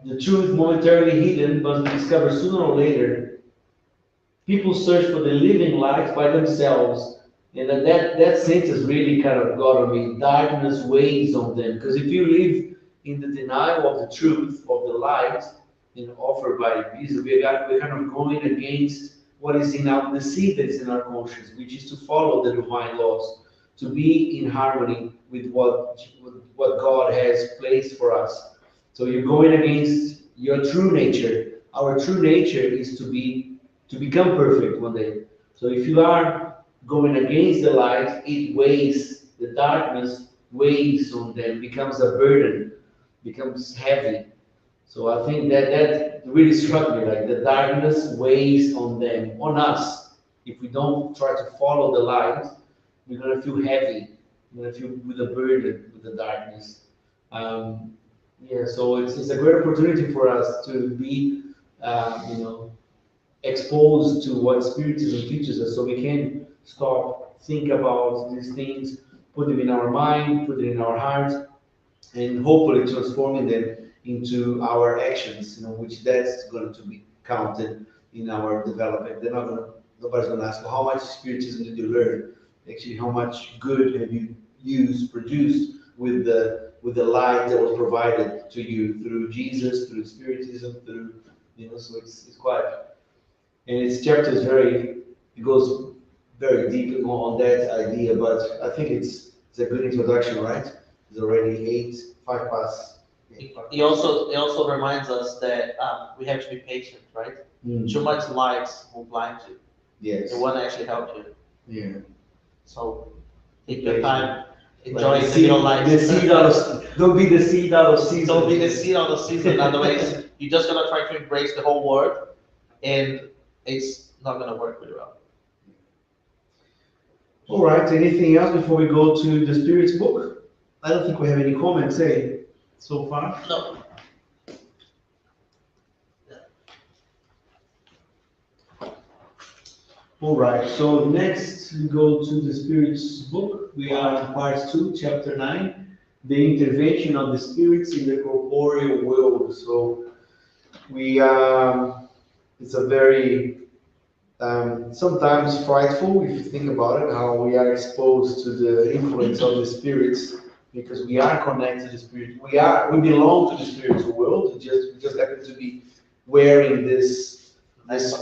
the truth momentarily hidden must be discovered sooner or later. People search for the living light by themselves, and that sentence really kind of got on me. Darkness weighs on them, because if you live in the denial of the truth of the light offered by Jesus, we're kind of going against what is the seed that is in our conscience, which is to follow the divine laws, to be in harmony with what God has placed for us. So you're going against your true nature. Our true nature is to become perfect one day. So if you are going against the light, it weighs, the darkness weighs on them, becomes a burden, becomes heavy. So I think that really struck me, like the darkness weighs on them, on us. If we don't try to follow the light, we're going to feel heavy. We're going to feel with a burden, with the darkness. So it's a great opportunity for us to be, exposed to what Spiritism teaches us, so we can stop, think about these things, put them in our mind, put them in our heart, and hopefully transforming them into our actions, which that's going to be counted in our development. Nobody's going to ask, well, how much Spiritism did you learn? Actually, how much good have you produced with the light that was provided to you through Jesus, through Spiritism, through, so it's quite, and its chapter is it goes very deep on that idea, but I think it's a good introduction, right? It's already 5 past. He also reminds us that we have to be patient, right? Too much light will blind you. Yes. It won't actually help you. Yeah. So take your time enjoying the the seed, middle life. the seed out of, don't be the seed out of season. Don't be the seed out of season. Otherwise, you're just gonna try to embrace the whole world, and it's not gonna work really well. All right, anything else before we go to the Spirits book? I don't think we have any comments, eh, so far. No. All right, so next we go to the Spirits book. We are in part 2, chapter 9, the intervention of the spirits in the corporeal world. So we, it's a very, sometimes frightful if you think about it, how we are exposed to the influence of the spirits, because we are connected to the spirit. We belong to the spiritual world. We just happen to be wearing this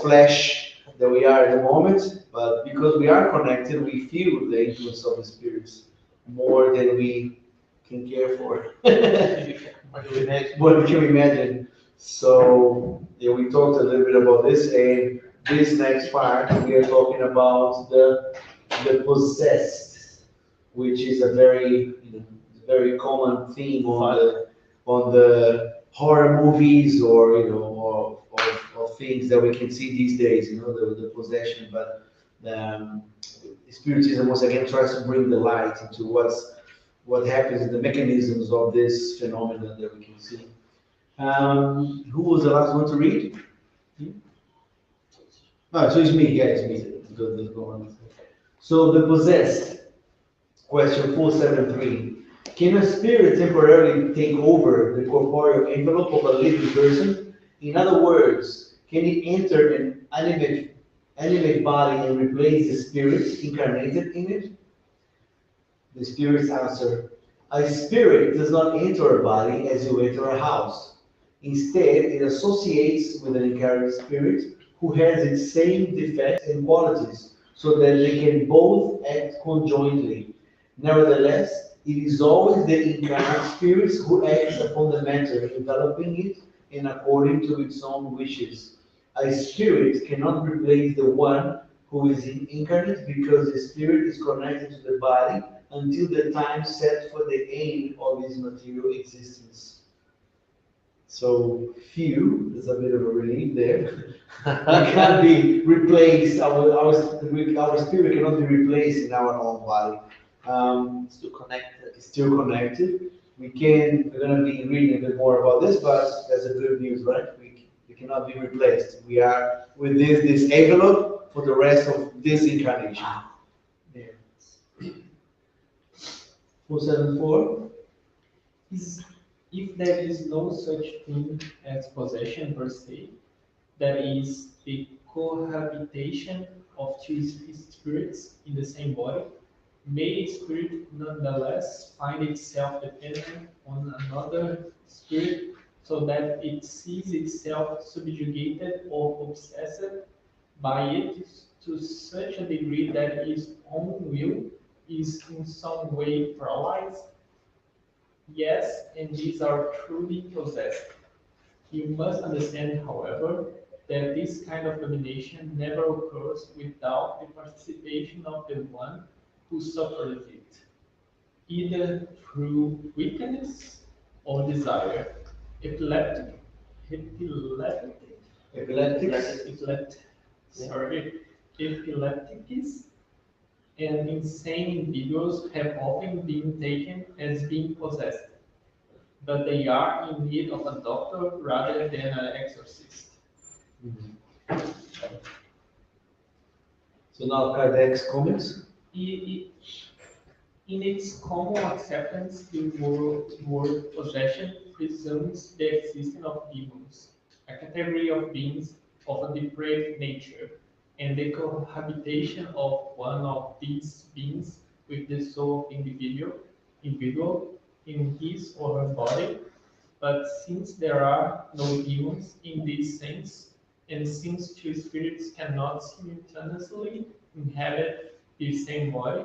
flesh that we are at the moment, but because we are connected, we feel the influence of the spirits more than we can care for. What can we imagine? So yeah, we talked a little bit about this, and this next part we are talking about the possessed, which is a very common theme on the horror movies, or or things that we can see these days, the possession. But Spiritism once again tries to bring the light into what happens in the mechanisms of this phenomenon that we can see. Who was the last one to read? Oh, so it's me. Yeah, it's me. Go on. So the possessed, question 473. Can a spirit temporarily take over the corporeal envelope of a living person? In other words, can it enter an animate body and replace the spirit incarnated in it? The spirit's answer: a spirit does not enter a body as you enter a house. Instead, it associates with an incarnate spirit who has its same defects and qualities, so that they can both act conjointly. Nevertheless, it is always the incarnate spirit who acts upon the matter, developing it and according to its own wishes. A spirit cannot replace the one who is incarnate, because the spirit is connected to the body until the time set for the end of his material existence. So, phew, there's a bit of a relief there. We can't be replaced, our spirit cannot be replaced in our own body. Still connected. It's still connected. We're going to be reading a bit more about this, but that's a good news, right? We cannot be replaced. We are with this envelope for the rest of this incarnation. There. 474. If there is no such thing as possession per se, that is the cohabitation of two spirits in the same body, may a spirit nonetheless find itself dependent on another spirit, so that it sees itself subjugated or obsessed by it to such a degree that its own will is in some way paralyzed? Yes, and these are truly possessed. You must understand, however, that this kind of domination never occurs without the participation of the one who suffers it, either through weakness or desire. Epileptic, epileptics and insane individuals have often been taken as being possessed, but they are in need of a doctor rather than an exorcist. So now Kardec's comments. In its common acceptance, the word possession presumes the existence of demons, a category of beings of a depraved nature, and the cohabitation of one of these beings with the soul of individual in his or her body. But since there are no demons in this sense, and since two spirits cannot simultaneously inhabit the same body,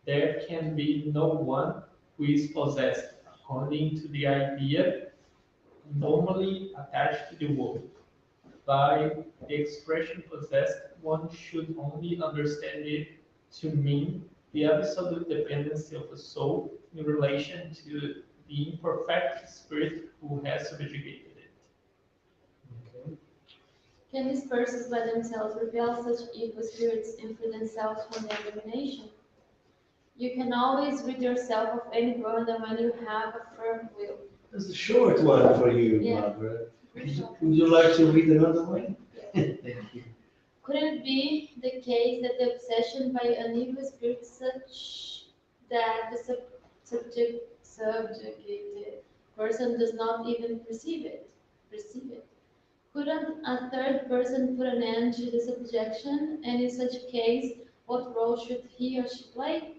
there can be no one who is possessed, according to the idea normally attached to the word. By the expression possessed, one should only understand it to mean the absolute dependency of the soul in relation to the imperfect spirit who has subjugated it. Okay. Can these persons by themselves repel such evil spirits and free themselves from their domination? You can always rid yourself of any burden when you have a firm will. That's a short one for you, Yeah. Margaret. Would you like to read another one? Yeah. Thank you. Could it be the case that the obsession by an evil spirit is such that the subjugated person does not even perceive it? Couldn't a third person put an end to the subjection? And in such a case, what role should he or she play?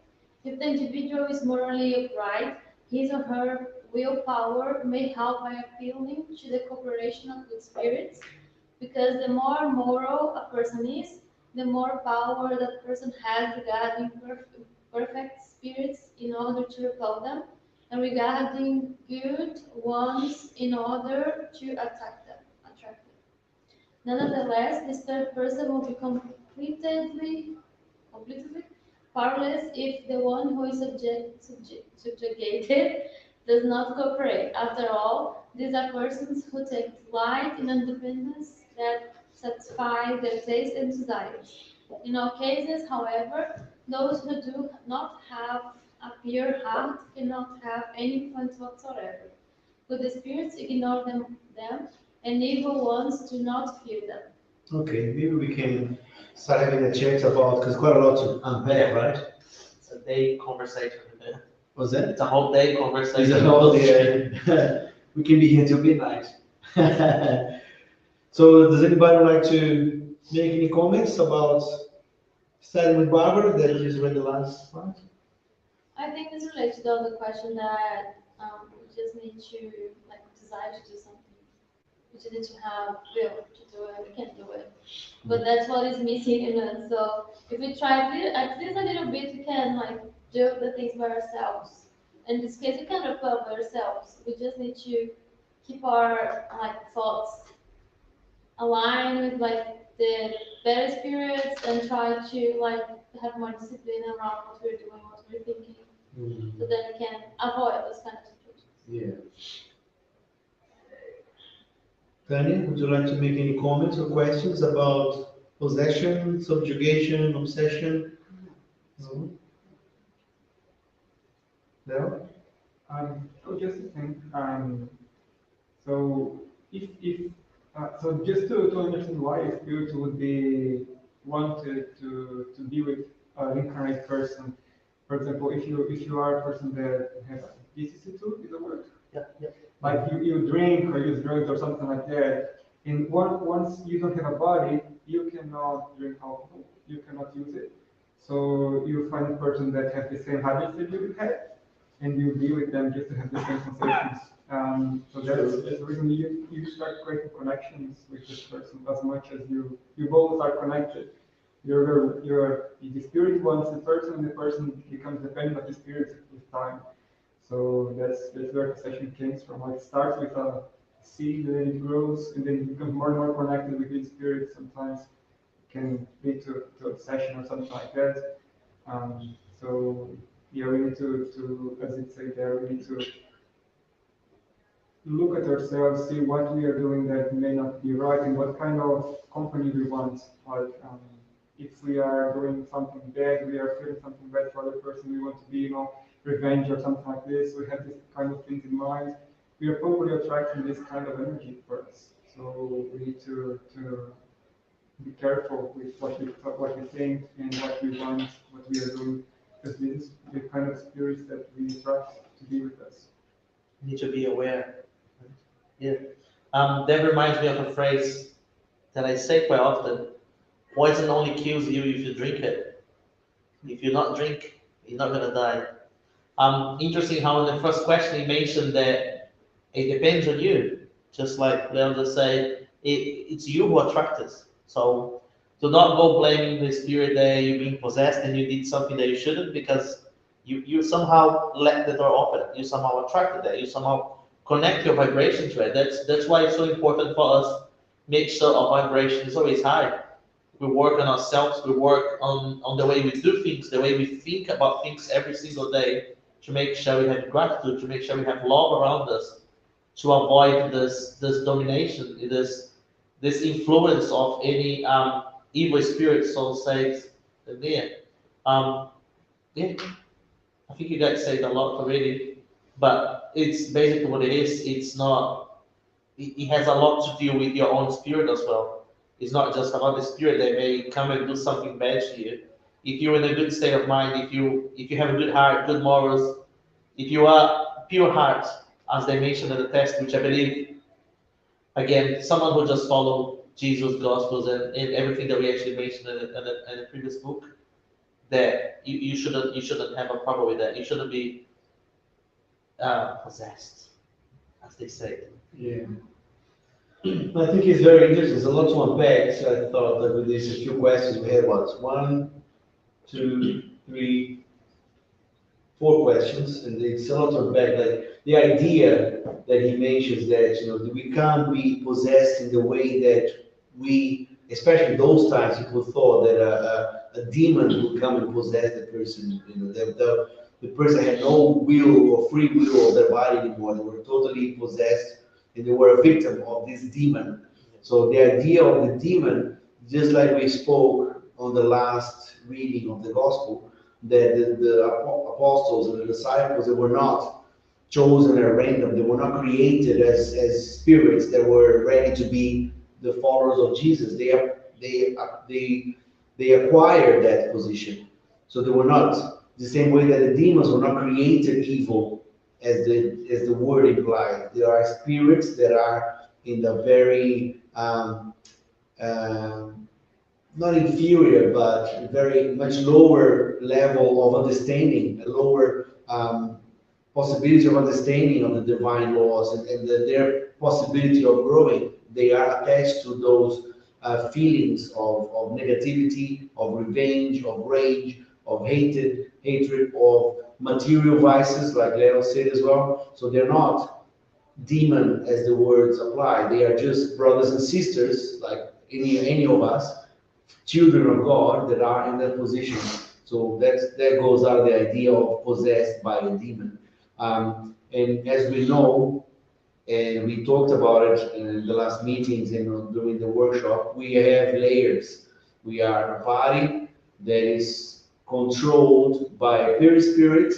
If the individual is morally upright, his or her willpower may help by appealing to the cooperation of good spirits, because the more moral a person is, the more power that person has regarding perfect spirits in order to repel them, and regarding good ones in order to attract them. Nonetheless, this third person will be completely powerless if the one who is subjugated does not cooperate. After all, these are persons who take delight in independence that satisfy their tastes and desires. In all cases, however, those who do not have a pure heart cannot have any influence whatsoever. Good spirits ignore them, and evil ones do not fear them. Okay, maybe we can start having a chat about, because quite a lot to unpack, right? It's a day conversation. Yeah. Was that? It's a whole day conversation. It's a whole day. We can be here till midnight. So, does anybody like to make any comments about starting with Barbara that you just read the last part? I think this relates to the other question that we just need to desire to do something. We just need to have will to do it. We can't do it, but that's what is missing in us. So if we try at least a little bit, we can do the things by ourselves. In this case, we can repel by ourselves. We just need to keep our thoughts aligned with the better spirits and try to have more discipline around what we're doing, what we're thinking, so that we can avoid those kind of situations. Yeah. Tanya, would you like to make any comments or questions about possession, subjugation, obsession? No? No? So just to think, so so just to understand why a spirit would be wanted to be with an incarnate person. For example, if you are a person that has vicissitude, is a word? Yeah, yeah. Like you drink or use drugs or something like that. And once you don't have a body, you cannot drink alcohol. You cannot use it. So you find a person that has the same habits that you have, and you be with them just to have the same sensations. So that's the reason you start creating connections with this person as much as you both are connected. The spirit wants the person, and the person becomes dependent on the spirit with time. So that's where possession comes from. It starts with a seed, and then it grows, and then it becomes more and more connected with the spirit. Sometimes it can lead to obsession or something like that. So yeah, we need to, as it says there, we need to look at ourselves, see what we are doing that may not be right, and what kind of company we want. If we are doing something bad, we are feeling something bad for other person, we want to be, revenge or something like this, we have this kind of things in mind, we are probably attracting this kind of energy for us. So we need to be careful with what we think and what we want, what we are doing, because this is the kind of spirits that we attract to be with us. You need to be aware. Yeah. That reminds me of a phrase that I say quite often. Poison only kills you if you drink it. If you not drink, you're not gonna die. Interesting how in the first question he mentioned that it depends on you. Just like Leandro said, it's you who attract us. So do not go blaming the spirit that you're being possessed and you did something that you shouldn't, because you somehow let the door open. You somehow attracted that. You somehow connect your vibration to it. That's why it's so important for us make sure our vibration is always high. we work on ourselves, we work on the way we do things, the way we think about things every single day, to make sure we have gratitude, to make sure we have love around us, to avoid this domination, this influence of any evil spirit, so says there. Yeah, I think you guys said a lot already, but it's basically what it is. It's not. It has a lot to do with your own spirit as well. It's not just about the spirit that may come and do something bad to you. If you're in a good state of mind, if you have a good heart, good morals, if you are pure heart, as they mentioned in the test, which I believe, again, someone who just follow Jesus' gospels and everything that we actually mentioned in the previous book, that you shouldn't have a problem with that. You shouldn't be possessed, as they say. Yeah. I think it's very interesting. There's a lot to unpack. So I thought that with these few questions we had, what, 1, 2, 3, 4 questions, and it's a lot to unpack. Like the idea that he mentions that we can't be possessed in the way that we, especially those times, people thought that a demon would come and possess the person. The person had no will or free will of their body anymore. They were totally possessed, and they were a victim of this demon. So the idea of the demon, just like we spoke on the last reading of the gospel, that the apostles and the disciples, they were not chosen at random. They were not created as spirits that were ready to be the followers of Jesus. They acquired that position. So they were not the same way that the demons were not created evil, as the word implies. There are spirits that are in the very not inferior, but very much lower level of understanding, a lower possibility of understanding of the divine laws, and their possibility of growing. They are attached to those feelings of negativity, of revenge, of rage, of hatred, of material vices, like Leo said as well. So they're not demon as the words apply. They are just brothers and sisters, like any of us, children of God that are in that position. So that goes out of the idea of possessed by a demon. And as we know, and we talked about it in the last meetings and during the workshop, we have layers. We are a body that is controlled by a pure spirit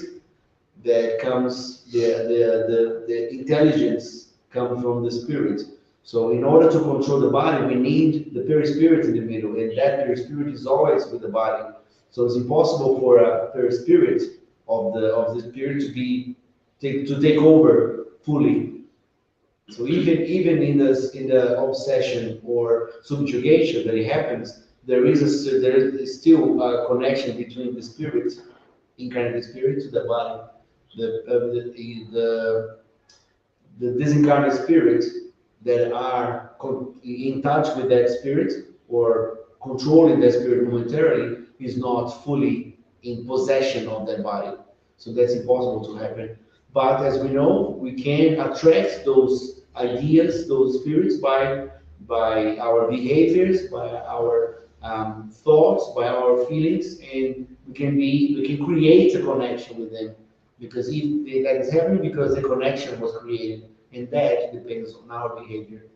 that comes, the intelligence comes from the spirit. So in order to control the body, we need the pure spirit in the middle, and that pure spirit is always with the body. So it's impossible for a pure spirit of the spirit to take over fully. So even in the obsession or subjugation that it happens, there is still a connection between the spirit, incarnate spirit, to the body. The disincarnate spirits that are in touch with that spirit or controlling that spirit momentarily is not fully in possession of that body. So that's impossible to happen. But as we know, we can attract those ideas, those spirits by our behaviors, by our thoughts, by our feelings, and we can create a connection with them. Because if that is happening, because the connection was created, and that depends on our behavior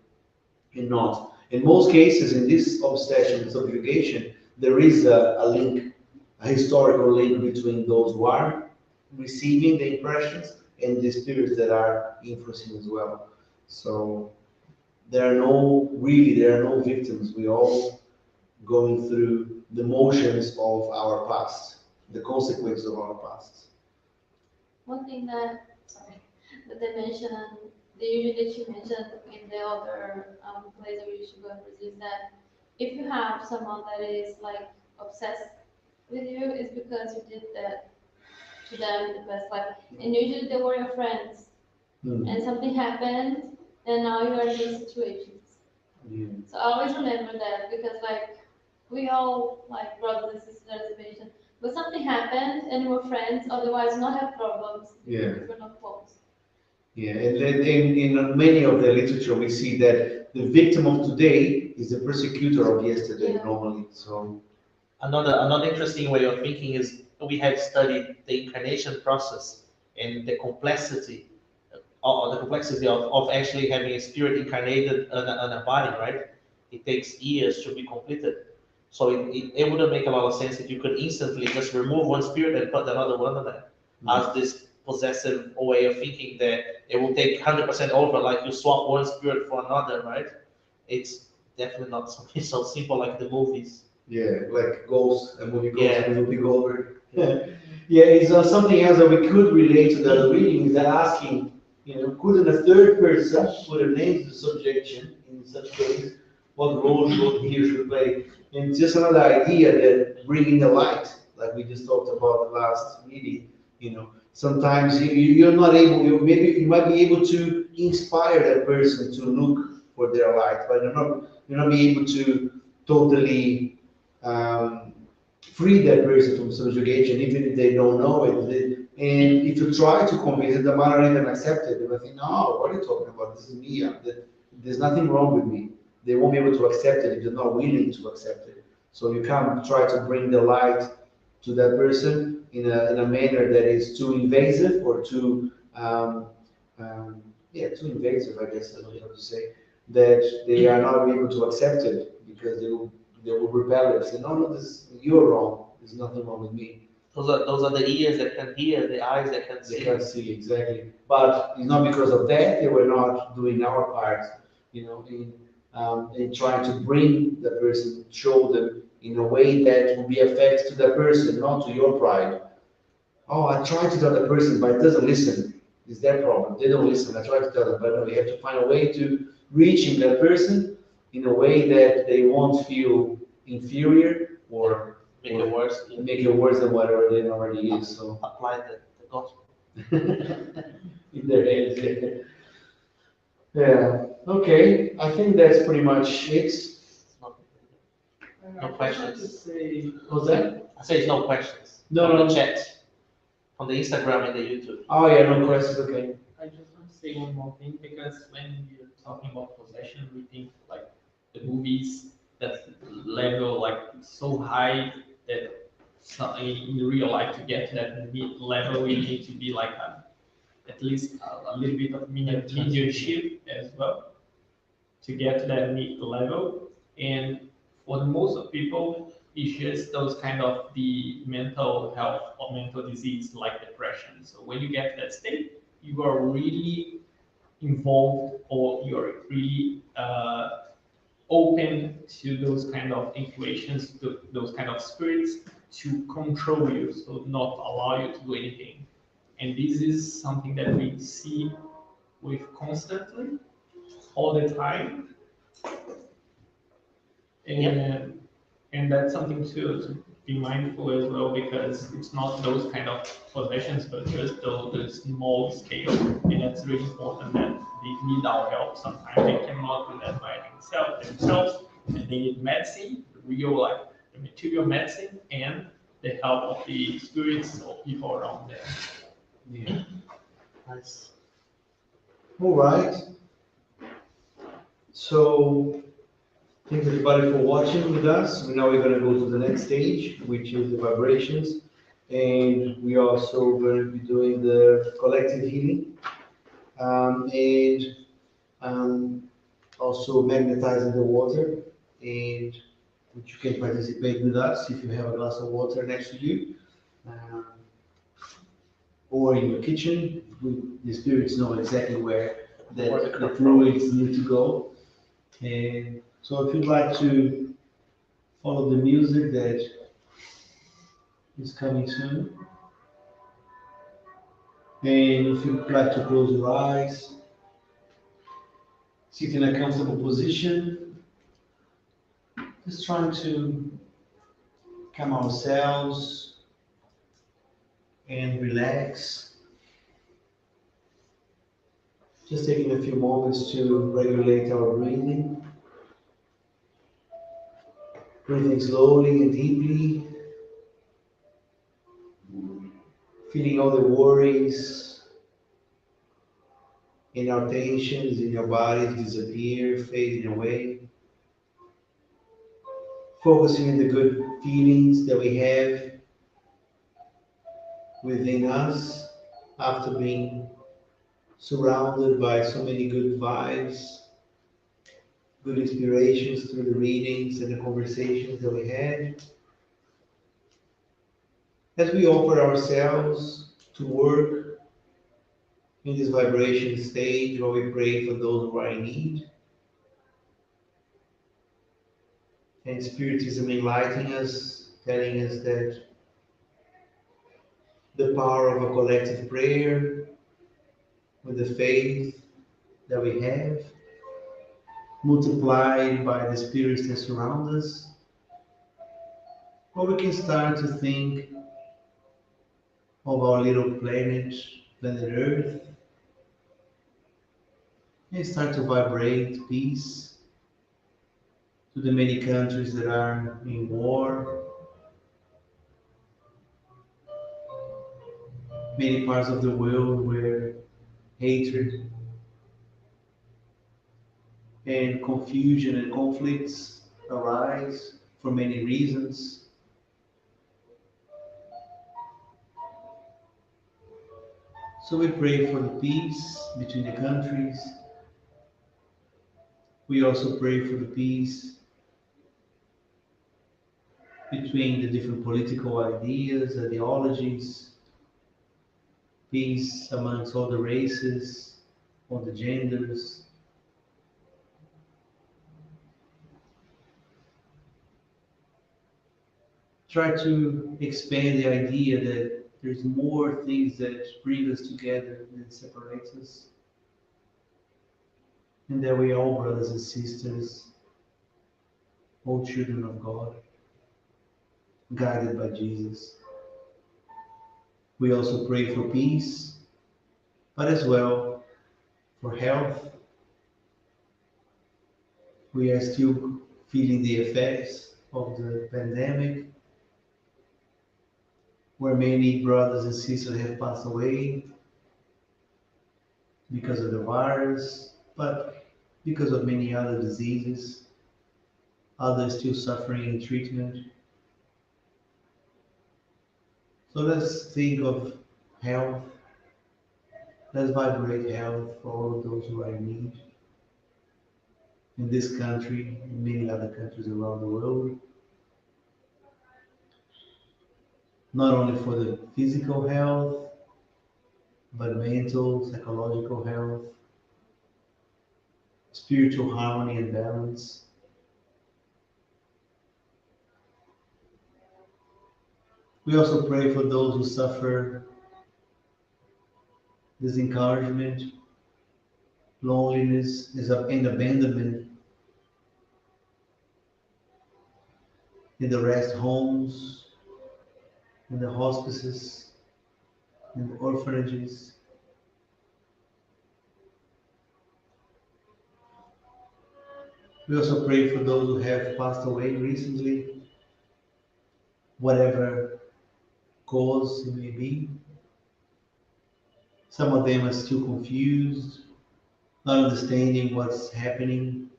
and not. In most cases, in this obsession, subjugation, there is a link, a historical link between those who are receiving the impressions and the spirits that are influencing as well. So there are no victims. We all going through the motions of our past, the consequences of our past. One thing that they mentioned, the usually that you mentioned in the other place that we should go is that if you have someone that is like obsessed with you, it's because you did that to them in the past life, and usually they were your friends, and something happened, and now you are in these situations. So always remember that, because like we all like brothers and sisters, as I mentioned, but something happened and we're friends, otherwise not have problems if we're not close. Yeah, and then in many of the literature we see that the victim of today is the persecutor of yesterday Yeah. normally. So Another interesting way of thinking is we have studied the incarnation process and the complexity, of actually having a spirit incarnated in a body, right? It takes years to be completed. So it wouldn't make a lot of sense if you could instantly just remove one spirit and put another one on there. As this possessive way of thinking that it will take 100% over, like you swap one spirit for another, right? It's definitely not something so simple like the movies. yeah, like Ghost, a movie Ghost, Yeah. and Whoopi Goldberg. Yeah, it's something else that we could relate to the other reading is that asking, couldn't a third person put a name to the subjection in such case? What role should he or she play? And it's just another idea that bringing the light, like we just talked about the last meeting, sometimes you're not able, maybe you might be able to inspire that person to look for their light, but you're not be able to totally free that person from subjugation, even if they don't know it. And if you try to convince them, they might not even accept it. They might think, no, what are you talking about? This is me. There's nothing wrong with me. They won't be able to accept it if they're not willing to accept it. So you can't try to bring the light to that person in a manner that is too invasive or too, too invasive, I guess is what I have to say, that they are not able to accept it because they will rebel and say, no, you're wrong. There's nothing wrong with me. Those are the ears that can hear, the eyes that can They see. can't see exactly. But it's not because of that they were not doing our part, in trying to bring the person, show them in a way that will be effective to that person, not to your pride. Oh, I tried to tell the person, but it doesn't listen. It's their problem. They don't listen. I try to tell them, but no, you have to find a way to reaching that person in a way that they won't feel inferior or Make it worse. make it worse than whatever it already is. So Apply the gospel. in their heads. Yeah. Okay. I think that's pretty much it. No questions. What's that? I say it's no questions. No, From no. the chat, from the Instagram and the YouTube. Oh yeah, no questions. Okay. I just want to say one more thing because when you're talking about possession, we think like the movies that level like so high that in real life to get to that level, we need to be like at least a little bit of mediumship as well to get to that level. And for the most of people, it's just those kind of the mental health or mental disease like depression. So when you get to that state, you are really involved or you're really open to those kind of intuitions, to those kind of spirits to control you, so not allow you to do anything. And this is something that we see with constantly, all the time. And that's something to be mindful as well, because it's not those kind of possessions, but just the small scale. And that's really important that they need our help. Sometimes they cannot do that by themselves, and they need medicine, the real like the material medicine, and the help of the spirits or people around them. Yeah. Nice. All right. So thank everybody for watching with us. Now we're going to go to the next stage, which is the vibrations. And we are also going to be doing the collective healing. And also magnetizing the water. And which you can participate with us if you have a glass of water next to you. Or in your kitchen. The spirits know exactly where the fluids need to go. And so if you'd like to follow the music that is coming soon, and if you'd like to close your eyes, sit in a comfortable position, just trying to calm ourselves and relax. Just taking a few moments to regulate our breathing. Breathing slowly and deeply. Feeling all the worries and our tensions in your body disappear, fading away. focusing on the good feelings that we have within us after being surrounded by so many good vibes, good inspirations through the readings and the conversations that we had. As we offer ourselves to work in this vibration stage where we pray for those who are in need, and Spiritism enlightening us, telling us that the power of a collective prayer with the faith that we have, multiplied by the spirits that surround us, or we can start to think of our little planet, planet Earth, and start to vibrate peace to the many countries that are in war, many parts of the world where hatred and confusion and conflicts arise for many reasons. So we pray for the peace between the countries. We also pray for the peace between the different political ideas, ideologies, peace amongst all the races, all the genders. Try to expand the idea that there's more things that bring us together than separate us, and that we are all brothers and sisters, all children of God, guided by Jesus. We also pray for peace, but as well for health. We are still feeling the effects of the pandemic, where many brothers and sisters have passed away because of the virus, but because of many other diseases, others still suffering in treatment. So let's think of health. Let's vibrate health for all of those who are in need in this country and many other countries around the world. Not only for the physical health, but mental, psychological health, spiritual harmony and balance. We also pray for those who suffer disencouragement, loneliness, and abandonment in the rest homes, in the hospices, in the orphanages. We also pray for those who have passed away recently, whatever cause it may be. Some of them are still confused, not understanding what's happening,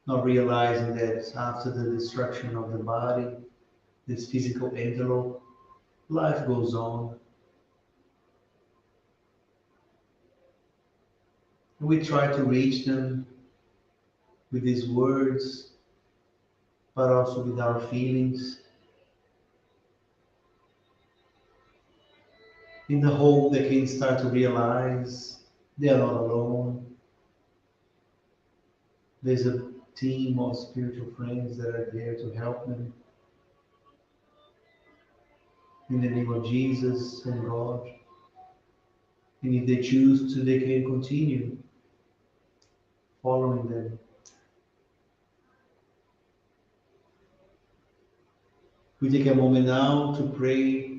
not realizing that after the destruction of the body, this physical envelope, life goes on. And we try to reach them with these words, but also with our feelings, in the hope they can start to realize they are not alone. There's a team of spiritual friends that are there to help them. In the name of Jesus and God. And if they choose to, they can continue following them. We take a moment now to pray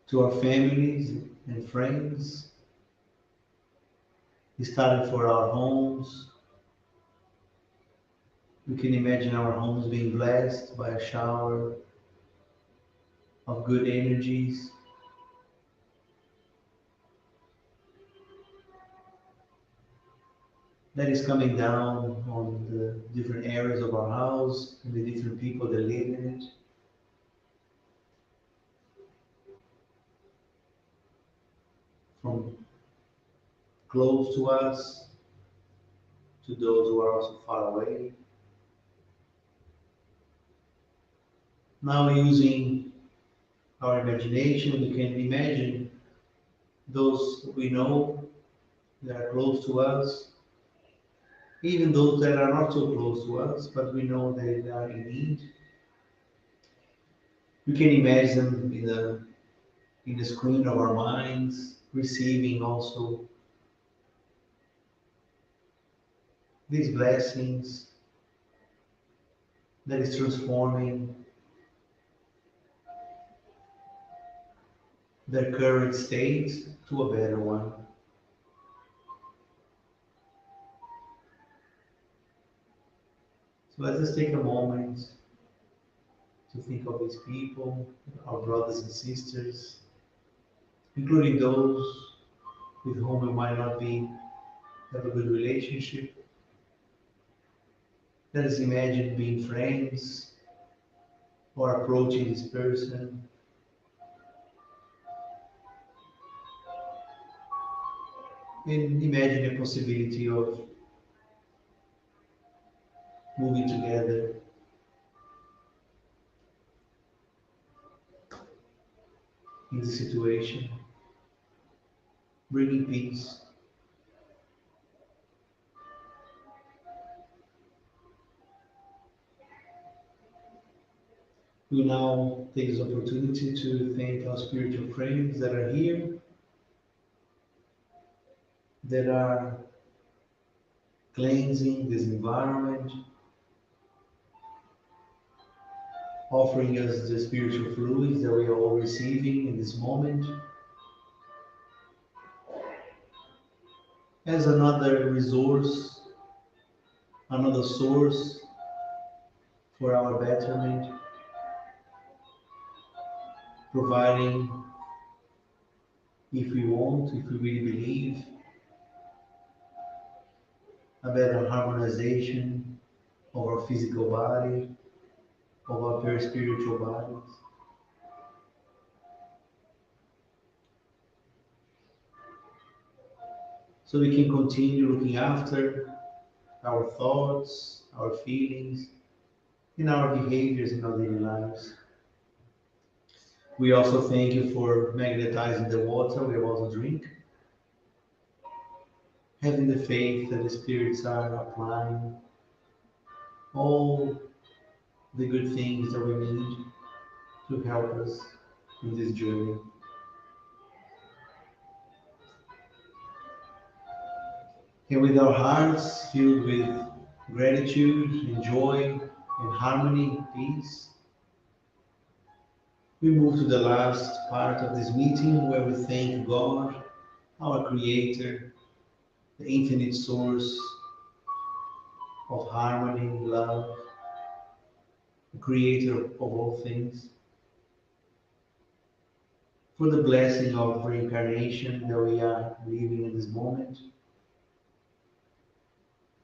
to our families and friends, starting for our homes. We can imagine our homes being blessed by a shower of good energies. that is coming down on the different areas of our house and the different people that live in it. From close to us to those who are also far away. Now using our imagination, we can imagine those we know that are close to us, even those that are not so close to us, but we know they are in need. We can imagine them in the screen of our minds, receiving also these blessings that is transforming their current state to a better one. So let us take a moment to think of these people, our brothers and sisters, including those with whom we might not have a good relationship. Let us imagine being friends or approaching this person and imagine the possibility of moving together in the situation, bringing peace. We now take this opportunity to thank our spiritual friends that are here, that are cleansing this environment, offering us the spiritual fluids that we are all receiving in this moment, as another resource, another source for our betterment, providing, if we want, if we really believe, a better harmonization of our physical body, of our very spiritual bodies. So we can continue looking after our thoughts, our feelings, and our behaviors in our daily lives. We also thank you for magnetizing the water we are about to drink, having the faith that the spirits are applying all the good things that we need to help us in this journey. And with our hearts filled with gratitude and joy and harmony, peace, we move to the last part of this meeting where we thank God, our Creator, the infinite source of harmony, love, the Creator of all things, for the blessing of reincarnation that we are living in this moment.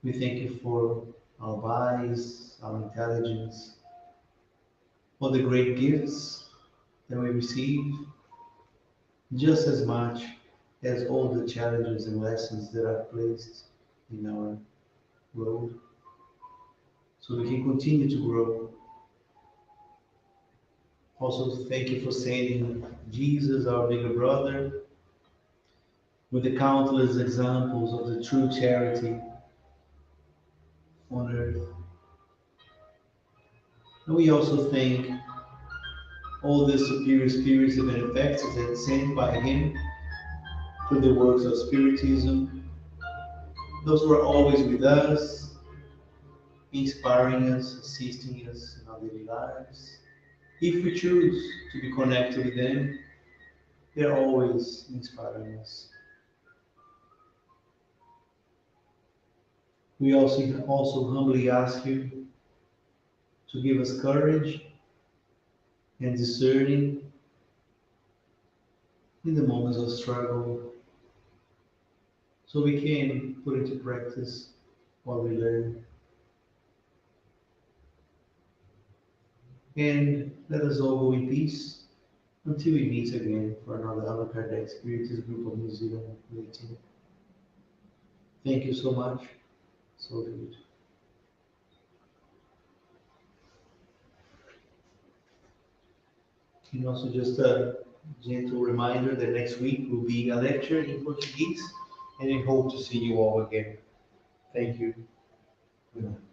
We thank you for our bodies, our intelligence, for the great gifts that we receive, just as much as all the challenges and lessons that are placed in our road, so we can continue to grow. Also, thank you for sending Jesus, our bigger brother, with the countless examples of the true charity on earth. And we also thank all the superior spirits and benefactors that sent by him through the works of Spiritism, those who are always with us, inspiring us, assisting us in our daily lives. If we choose to be connected with them, they're always inspiring us. We also humbly ask you to give us courage and discerning in the moments of struggle, so we can put into practice what we learn. And let us all go in peace until we meet again for another Allan Kardec Spiritism Group of New Zealand meeting. Thank you so much. So good. And also just a gentle reminder that next week will be a lecture in Portuguese, and I hope to see you all again. Thank you. Good night.